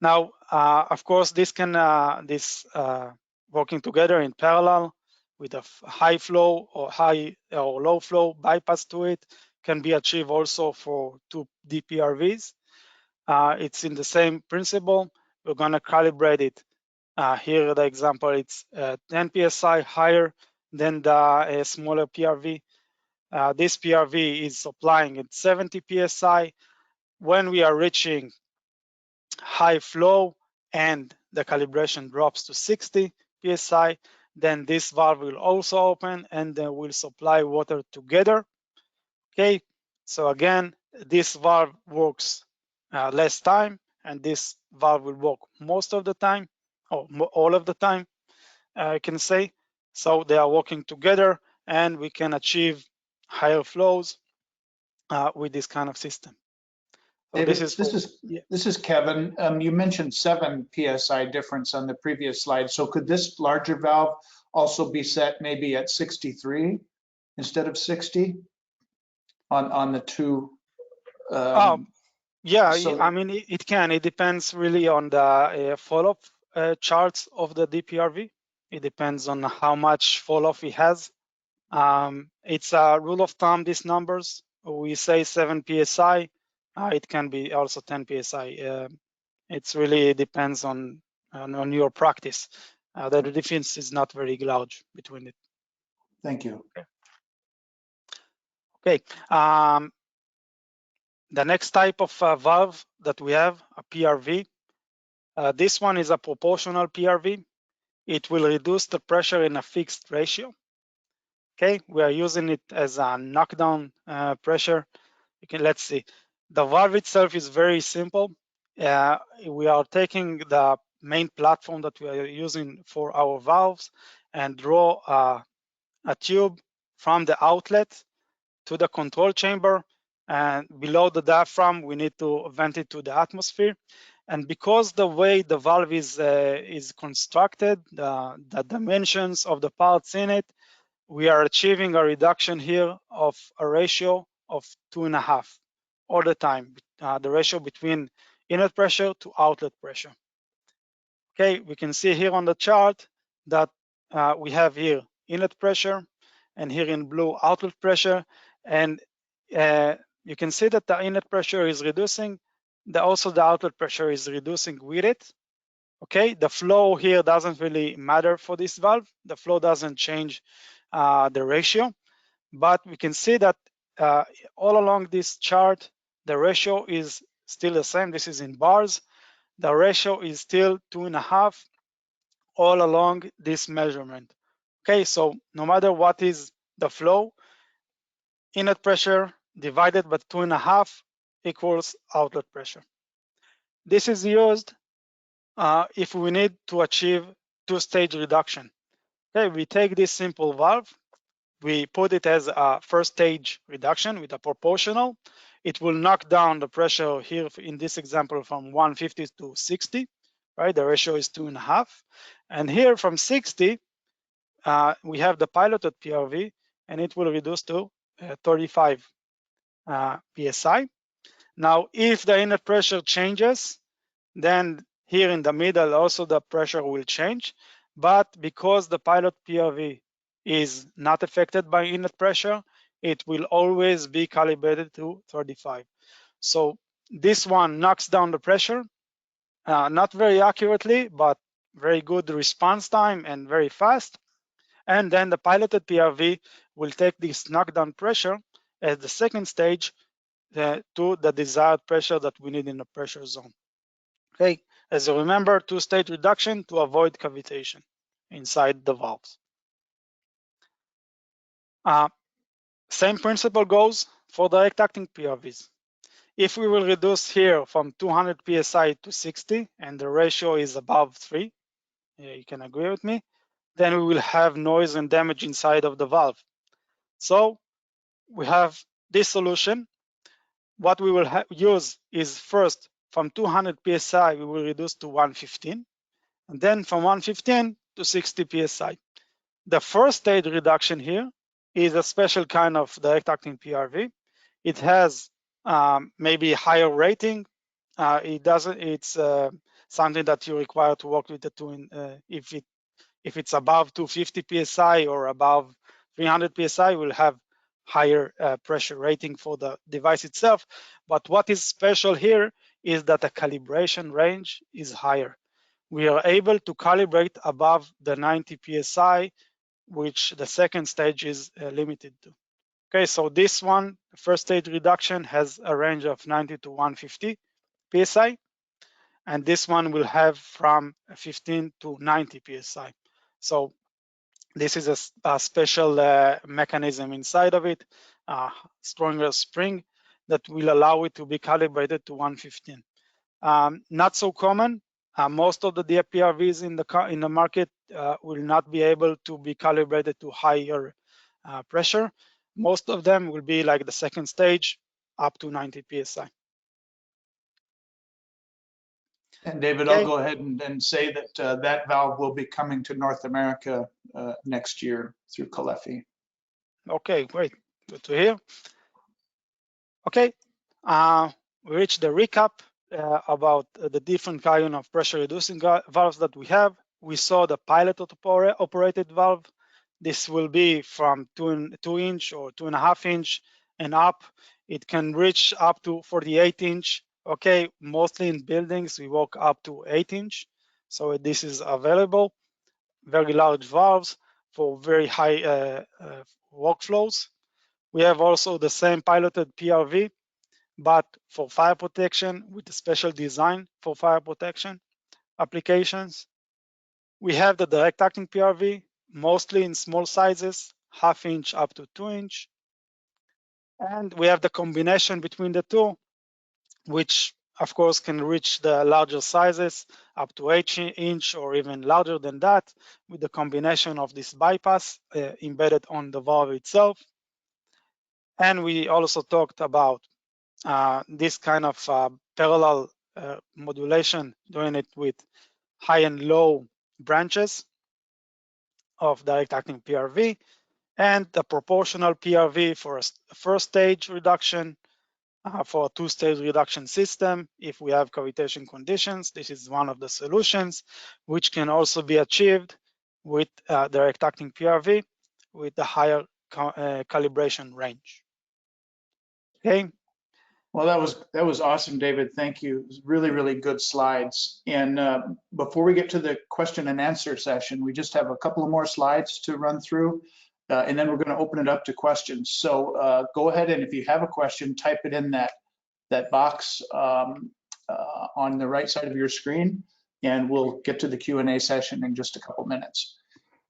Now, of course, this working together in parallel with a high flow or high or low flow bypass to it can be achieved also for 2 DPRVs. It's in the same principle. We're going to calibrate it. Here, the example, it's 10 psi higher than the smaller PRV. This PRV is supplying at 70 psi. When we are reaching high flow and the calibration drops to 60 psi, then this valve will also open and then will supply water together. Okay, so again, this valve works less time, and this valve will work most of the time, or all of the time, I can say. So they are working together, and we can achieve higher flows with this kind of system. So David, yeah. this is Kevin. You mentioned 7 psi difference on the previous slide. So could this larger valve also be set maybe at 63 instead of 60 on the two? Yeah, so I mean, it can. It depends really on the fall-off charts of the DPRV. It depends on how much fall-off it has. It's a rule of thumb, these numbers. We say 7 psi. It can be also 10 psi. It's really depends on your practice. The difference is not very large between it. Thank you. Okay. The next type of valve that we have, a PRV. This one is a proportional PRV. It will reduce the pressure in a fixed ratio. Okay, we are using it as a knockdown pressure. Let's see. The valve itself is very simple. We are taking the main platform that we are using for our valves and draw a tube from the outlet to the control chamber, and below the diaphragm we need to vent it to the atmosphere. And because the way the valve is constructed, the dimensions of the parts in it, we are achieving a reduction here of a ratio of 2.5 all the time, the ratio between inlet pressure to outlet pressure. Okay, we can see here on the chart that we have here inlet pressure and here in blue outlet pressure, and you can see that the inlet pressure is reducing, also the outlet pressure is reducing with it. Okay, the flow here doesn't really matter for this valve. The flow doesn't change the ratio, but we can see that all along this chart, the ratio is still the same. This is in bars. The ratio is still 2.5 all along this measurement. Okay, so no matter what is the flow, inlet pressure divided by 2.5 equals outlet pressure. This is used if we need to achieve two-stage reduction. Okay, we take this simple valve, we put it as a first stage reduction with a proportional. It will knock down the pressure here in this example from 150 to 60, right? The ratio is 2.5. And here from 60, we have the piloted PRV, and it will reduce to 35 psi. Now, if the inlet pressure changes, then here in the middle also the pressure will change. But because the pilot PRV is not affected by inlet pressure, it will always be calibrated to 35. So this one knocks down the pressure, not very accurately, but very good response time and very fast. And then the piloted PRV will take this knockdown pressure as the second stage to the desired pressure that we need in the pressure zone. Okay, as you remember, two-stage reduction to avoid cavitation inside the valves. Same principle goes for direct acting PRVs. If we will reduce here from 200 psi to 60 and the ratio is above 3, you can agree with me, then we will have noise and damage inside of the valve. So we have this solution. What we will use is first from 200 psi we will reduce to 115, and then from 115 to 60 psi. The first stage reduction here is a special kind of direct acting PRV. It has maybe higher rating. It's something that you require to work with the twin. If it's above 250 psi or above 300 psi, we'll have higher pressure rating for the device itself. But what is special here is that the calibration range is higher. We are able to calibrate above the 90 psi, which the second stage is limited to. Okay, so this one, first stage reduction, has a range of 90 to 150 psi, and this one will have from 15 to 90 psi. So this is a special mechanism inside of it, stronger spring that will allow it to be calibrated to 115. Not so common. Most of the DPRVs in the market will not be able to be calibrated to higher pressure. Most of them will be like the second stage, up to 90 psi. And David, Okay. I'll go ahead and say that that valve will be coming to North America next year through Caleffi. Okay, great. Good to hear. Okay, we reached the recap about the different kind of pressure reducing valves that we have. We saw the pilot operated valve. This will be from 2-inch or 2.5-inch and up. It can reach up to 48-inch. Okay, mostly in buildings we work up to 8-inch. So this is available. Very large valves for very high workflows. We have also the same piloted PRV, but for fire protection with a special design for fire protection applications. We have the direct acting PRV, mostly in small sizes, 1/2 inch up to 2-inch. And we have the combination between the two, which of course can reach the larger sizes up to 8-inch or even larger than that, with the combination of this bypass embedded on the valve itself. And we also talked about this kind of parallel modulation, doing it with high and low branches of direct acting PRV, and the proportional PRV for a first stage reduction, for a 2-stage reduction system. If we have cavitation conditions, this is one of the solutions, which can also be achieved with direct acting PRV with the higher calibration range. Okay. Well, that was awesome, David. Thank you. It was really, really good slides. And before we get to the question and answer session, we just have a couple of more slides to run through, and then we're going to open it up to questions. So go ahead, and if you have a question, type it in that box on the right side of your screen, and we'll get to the Q&A session in just a couple minutes.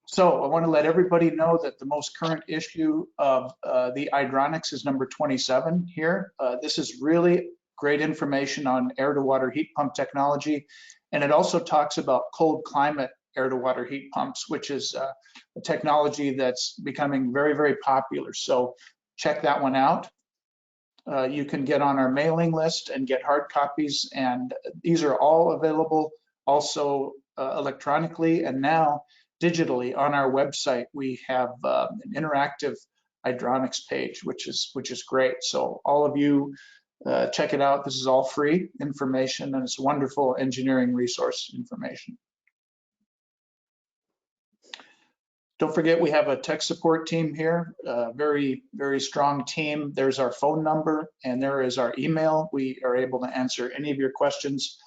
So I want to let everybody know that the most current issue of the Hydronics is number 27 here. This is really great information on air-to-water heat pump technology, and it also talks about cold climate air-to-water heat pumps, which is a technology that's becoming very, very popular. So check that one out. You can get on our mailing list and get hard copies, and these are all available also electronically, and now digitally on our website. We have an interactive hydronics page, which is great. So all of you check it out. This is all free information, and it's wonderful engineering resource information. Don't forget, we have a tech support team here, a very, very strong team. There's our phone number, and there is our email. We are able to answer any of your questions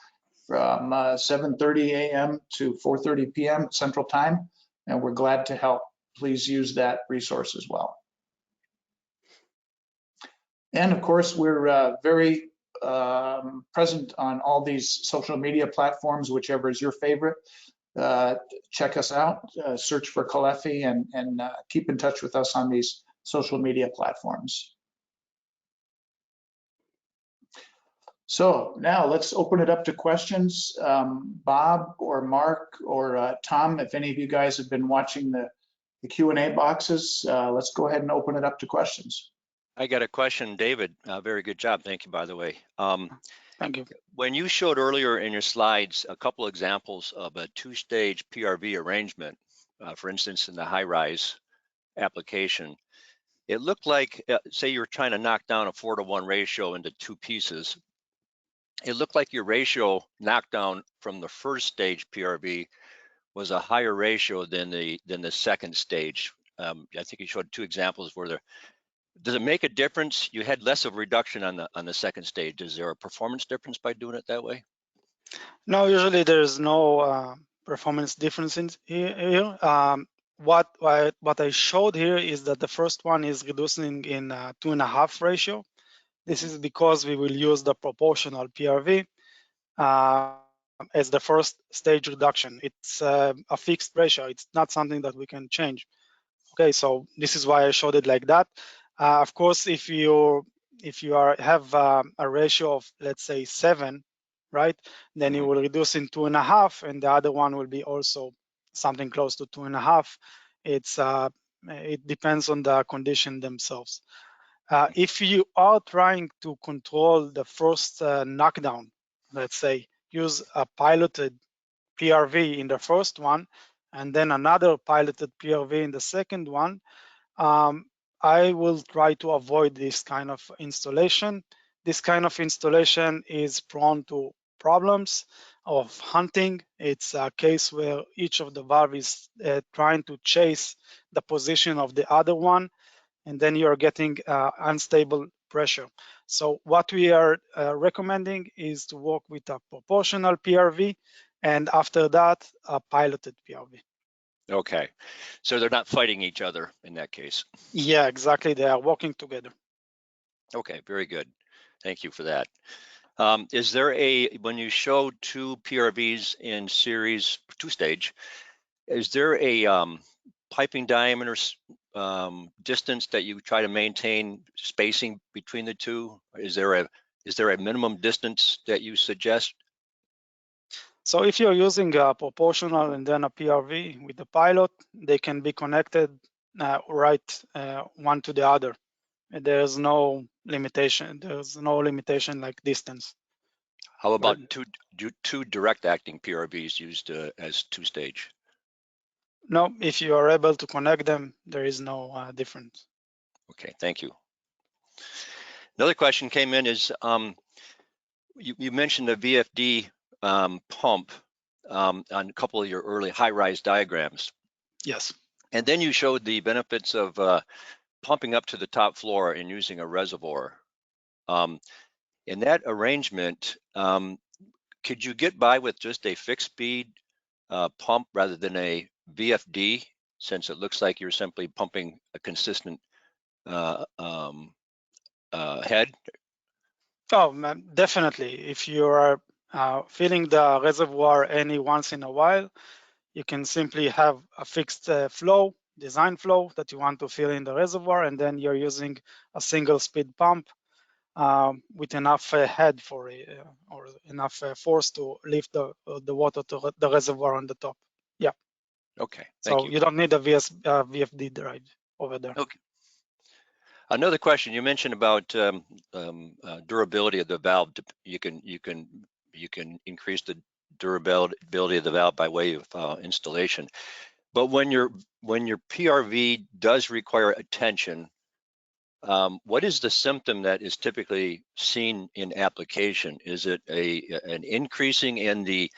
from 7:30 a.m. to 4:30 p.m. Central Time, and we're glad to help. Please use that resource as well. And of course, we're very present on all these social media platforms, whichever is your favorite. Check us out, search for Caleffi, and keep in touch with us on these social media platforms. So now let's open it up to questions. Bob or Mark or Tom, if any of you guys have been watching the Q&A boxes, let's go ahead and open it up to questions. I got a question, David. Very good job. Thank you, by the way. Thank you. When you showed earlier in your slides a couple examples of a 2-stage PRV arrangement, for instance, in the high-rise application, it looked like, say you're trying to knock down a 4-to-1 ratio into 2 pieces. It looked like your ratio knockdown from the first stage PRV was a higher ratio than the second stage. I think you showed 2 examples where does it make a difference? You had less of a reduction on the second stage. Is there a performance difference by doing it that way? No, usually there's no performance difference in here. What I showed here is that the first one is reducing in 2.5 ratio. This is because we will use the proportional PRV as the first stage reduction. It's a fixed ratio. It's not something that we can change. Okay, so this is why I showed it like that. Of course, if you have a ratio of, let's say, 7, right, then you will reduce in 2.5, and the other one will be also something close to 2.5. It depends on the condition themselves. If you are trying to control the first knockdown, let's say, use a piloted PRV in the first one, and then another piloted PRV in the second one, I will try to avoid this kind of installation. This kind of installation is prone to problems of hunting. It's a case where each of the valve is trying to chase the position of the other one, and then you're getting unstable pressure. So what we are recommending is to work with a proportional PRV, and after that, a piloted PRV. Okay, so they're not fighting each other in that case. Yeah, exactly. They are working together. Okay, very good. Thank you for that. Is there when you show two PRVs in series, two-stage, is there a piping diameter distance that you try to maintain spacing between the two? Is there a minimum distance that you suggest? So if you're using a proportional and then a PRV with the pilot, they can be connected right one to the other. There's no limitation. There's no limitation like distance. How about two direct acting PRVs used as two-stage? No, if you are able to connect them, there is no difference. Okay, thank you. Another question came in is, you mentioned the VFD pump on a couple of your early high-rise diagrams. Yes. And then you showed the benefits of pumping up to the top floor and using a reservoir. In that arrangement, could you get by with just a fixed speed pump rather than a VFD, since it looks like you're simply pumping a consistent head? Oh, definitely. If you are filling the reservoir any once in a while, you can simply have a fixed flow, design flow that you want to fill in the reservoir, and then you're using a single speed pump with enough head for or enough force to lift the water to the reservoir on the top. Yeah. Okay, thank you. So you don't need a VFD drive over there. Okay. Another question, you mentioned about durability of the valve. You can increase the durability of the valve by way of installation. But when your PRV does require attention, what is the symptom that is typically seen in application? Is it an increasing in the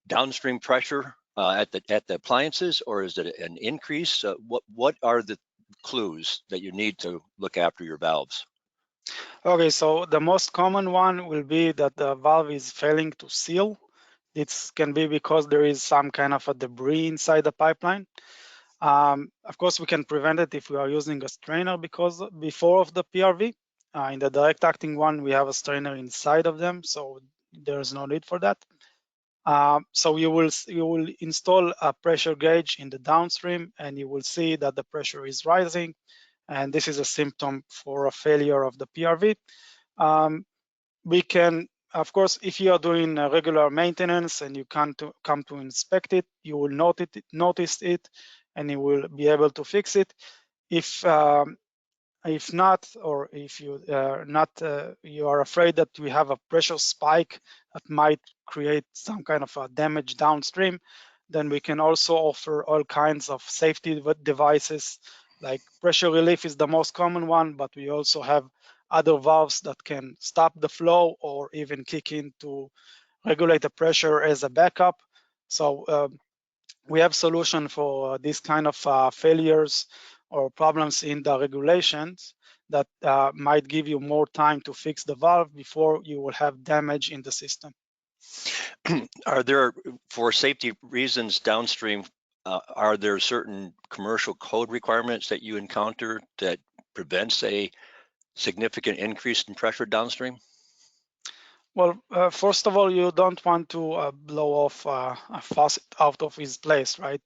downstream pressure at the appliances, or is it an increase? What are the clues that you need to look after your valves? Okay, so the most common one will be that the valve is failing to seal. It can be because there is some kind of a debris inside the pipeline. Of course, we can prevent it if we are using a strainer before of the PRV. In the direct acting one, we have a strainer inside of them, so there's no need for that. So you will install a pressure gauge in the downstream, and you will see that the pressure is rising, and this is a symptom for a failure of the PRV. We can, of course, if you are doing regular maintenance and you come to inspect it, you will notice it, and you will be able to fix it. If not, or if you you are afraid that we have a pressure spike that might create some kind of a damage downstream, then we can also offer all kinds of safety devices. Like pressure relief is the most common one, but we also have other valves that can stop the flow or even kick in to regulate the pressure as a backup. So we have solution for this kind of failures or problems in the regulations that might give you more time to fix the valve before you will have damage in the system. Are there, for safety reasons downstream, are there certain commercial code requirements that you encounter that prevents a significant increase in pressure downstream? Well, first of all, you don't want to blow off a faucet out of its place, right?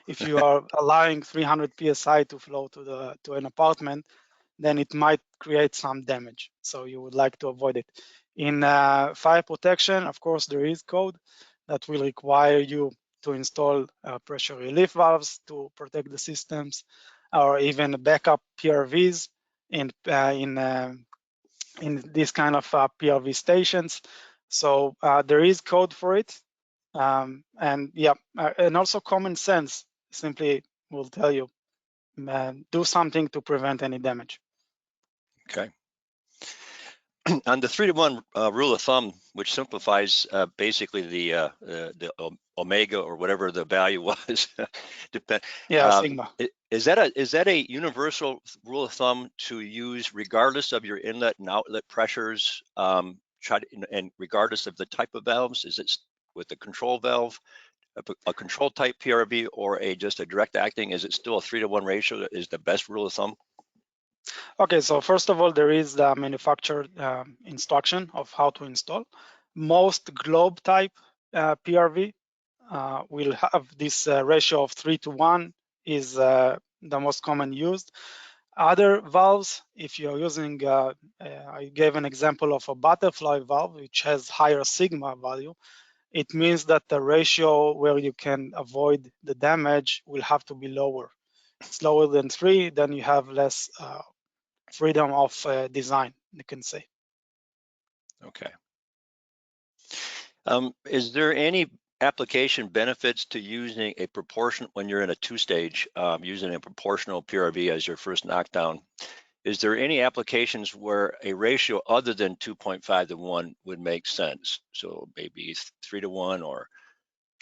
If you are allowing 300 psi to flow to an apartment, then it might create some damage. So you would like to avoid it. In fire protection, of course, there is code that will require you to install pressure relief valves to protect the systems, or even backup PRVs in this kind of PRV stations. So there is code for it, and yeah, and also common sense simply will tell you do something to prevent any damage. Okay. On the 3-to-1 rule of thumb, which simplifies basically the omega or whatever the value was, Sigma. Is that a universal rule of thumb to use regardless of your inlet and outlet pressures, and regardless of the type of valves? Is it with the control valve, a control type PRV, or just a direct acting? Is it still a 3-to-1 ratio that is the best rule of thumb? Okay, so first of all, there is the manufacturer instruction of how to install. Most globe type PRV will have this ratio of 3-to-1 is the most common used. Other valves, if you're using, I gave an example of a butterfly valve, which has higher sigma value. It means that the ratio where you can avoid the damage will have to be lower. It's lower than 3, then you have less freedom of design, you can say. Okay. Is there any application benefits to using a proportion when you're in a 2-stage, using a proportional PRV as your first knockdown? Is there any applications where a ratio other than 2.5-to-1 would make sense? So maybe 3-to-1 or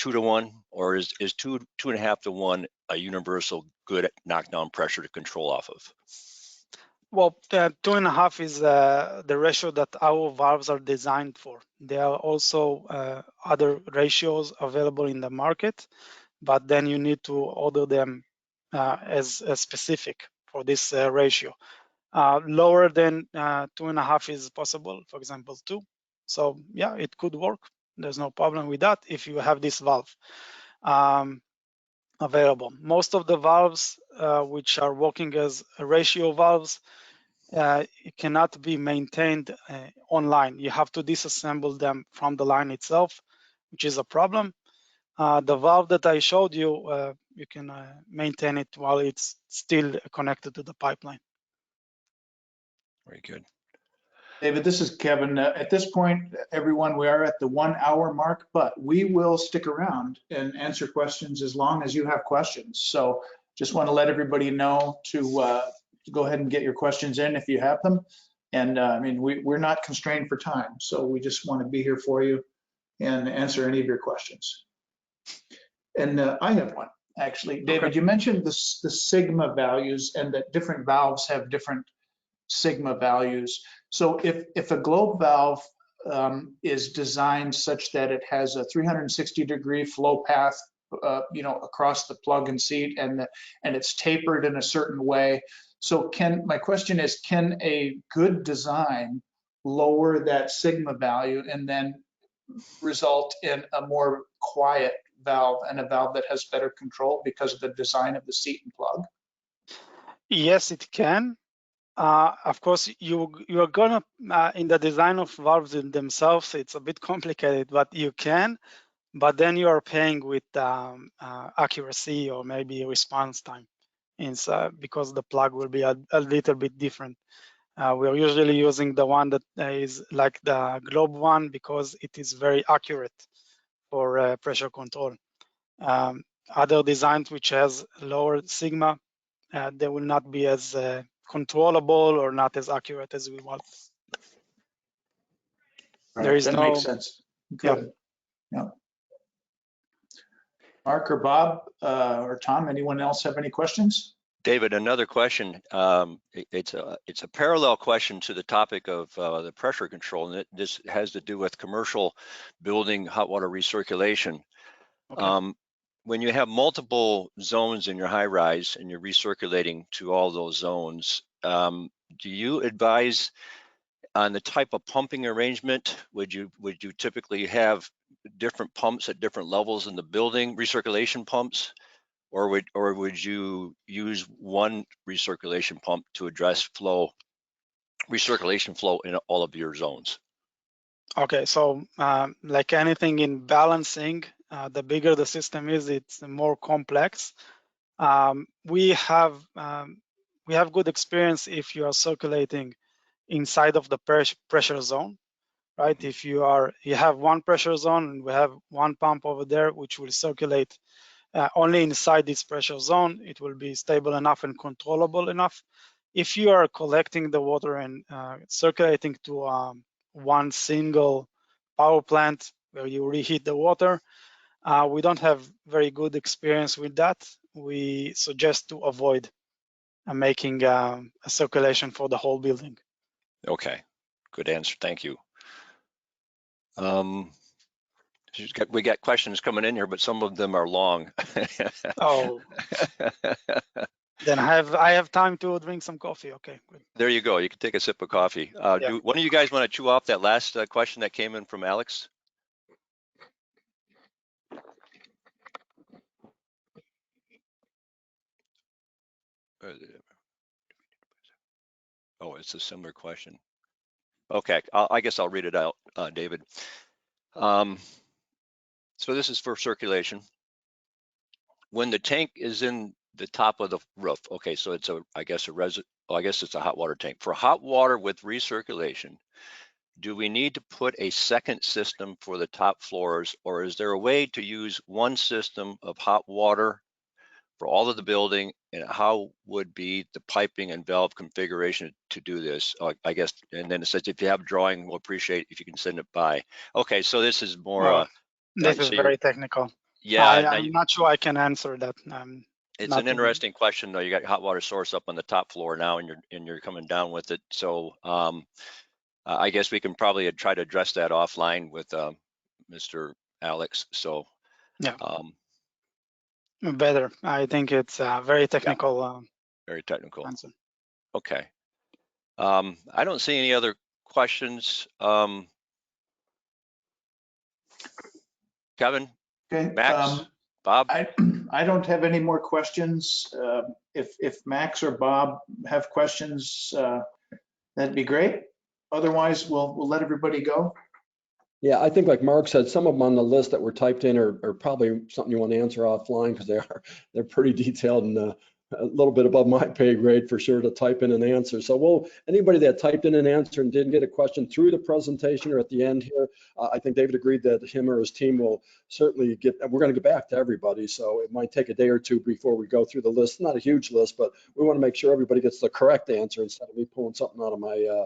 2-to-1, or is 2.5-to-1 a universal good knockdown pressure to control off of? Well, 2.5 is the ratio that our valves are designed for. There are also other ratios available in the market, but then you need to order them as specific for this ratio. Lower than 2.5 is possible, for example, 2. So yeah, it could work. There's no problem with that if you have this valve available. Most of the valves which are working as ratio valves, it cannot be maintained online. You have to disassemble them from the line itself, which is a problem. The valve that I showed you, you can maintain it while it's still connected to the pipeline. Very good. David, this is Kevin. At this point, everyone, we are at the 1 hour mark, but we will stick around and answer questions as long as you have questions. So just want to let everybody know to go ahead and get your questions in if you have them. And I mean, we're not constrained for time, so we just want to be here for you and answer any of your questions. And I have one, actually. David, you mentioned the sigma values and that different valves have different sigma values. So if a globe valve is designed such that it has a 360-degree flow path, across the plug and seat, and it's tapered in a certain way. So my question is, can a good design lower that sigma value and then result in a more quiet valve and a valve that has better control because of the design of the seat and plug? Yes, it can. Of course, you are gonna in the design of valves in themselves, it's a bit complicated, but you can. But then you are paying with accuracy or maybe response time, because the plug will be a little bit different. We're usually using the one that is like the globe one because it is very accurate for pressure control. Other designs which has lower sigma, they will not be as controllable or not as accurate as we want. Right, There is that makes sense. Good. Yeah. Mark or Bob or Tom, anyone else have any questions? David, another question. It's a parallel question to the topic of the pressure control, and this has to do with commercial building hot water recirculation. Okay. When you have multiple zones in your high rise and you're recirculating to all those zones, do you advise on the type of pumping arrangement? Would you typically have different pumps at different levels in the building, recirculation pumps? Or would you use one recirculation pump to address recirculation flow in all of your zones? Okay, so like anything in balancing, the bigger the system is, it's more complex. We have we have good experience if you are circulating inside of the pressure zone, right? If you have one pressure zone and we have one pump over there, which will circulate only inside this pressure zone, it will be stable enough and controllable enough. If you are collecting the water and circulating to one single power plant where you reheat the water, we don't have very good experience with that. We suggest to avoid making a circulation for the whole building. Okay, good answer. Thank you. We got questions coming in here, but some of them are long. Oh, then I have time to drink some coffee. Okay, good. There you go. You can take a sip of coffee. Yeah. Do one of you guys want to chew off that last question that came in from Alex? Oh, it's a similar question. Okay, I guess I'll read it out, David. So this is for circulation. When the tank is in the top of the roof, okay, so it's I guess it's a hot water tank. For hot water with recirculation, do we need to put a second system for the top floors, or is there a way to use one system of hot water for all of the building, and how would be the piping and valve configuration to do this? I guess, and then it says if you have a drawing, we'll appreciate if you can send it by. Okay, so this is more. This is very technical. Yeah, I'm not sure I can answer that. It's an interesting question though. You got your hot water source up on the top floor now, and you're coming down with it. So I guess we can probably try to address that offline with Mr. Alex. So yeah. Better. I think it's very technical. Yeah, very technical answer. Okay. I don't see any other questions. Kevin, Okay. Max, Bob? I don't have any more questions. If Max or Bob have questions, that'd be great. Otherwise, we'll let everybody go. Yeah, I think like Mark said, some of them on the list that were typed in are probably something you want to answer offline because they're pretty detailed and a little bit above my pay grade for sure to type in an answer. So anybody that typed in an answer and didn't get a question through the presentation or at the end here, I think David agreed that him or his team will certainly we're going to get back to everybody. So it might take a day or two before we go through the list. Not a huge list, but we want to make sure everybody gets the correct answer instead of me pulling something out of my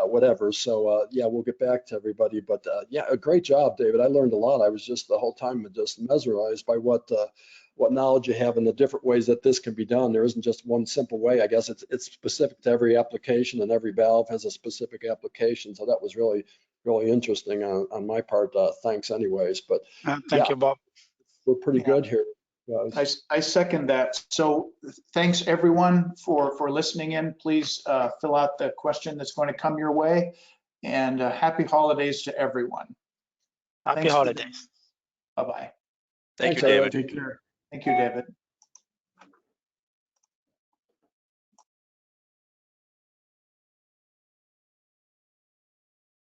whatever. So yeah, we'll get back to everybody. But yeah, a great job, David. I learned a lot. I was just the whole time just mesmerized by what knowledge you have and the different ways that this can be done. There isn't just one simple way. I guess it's specific to every application, and every valve has a specific application. So that was really, really interesting on my part. Thanks anyways. But thank you, Bob. We're pretty good here. I second that. So thanks everyone for listening in. Please fill out the question that's going to come your way, and happy holidays to everyone. Happy holidays. Bye-bye. Thank you, David. Take care. Thank you, David.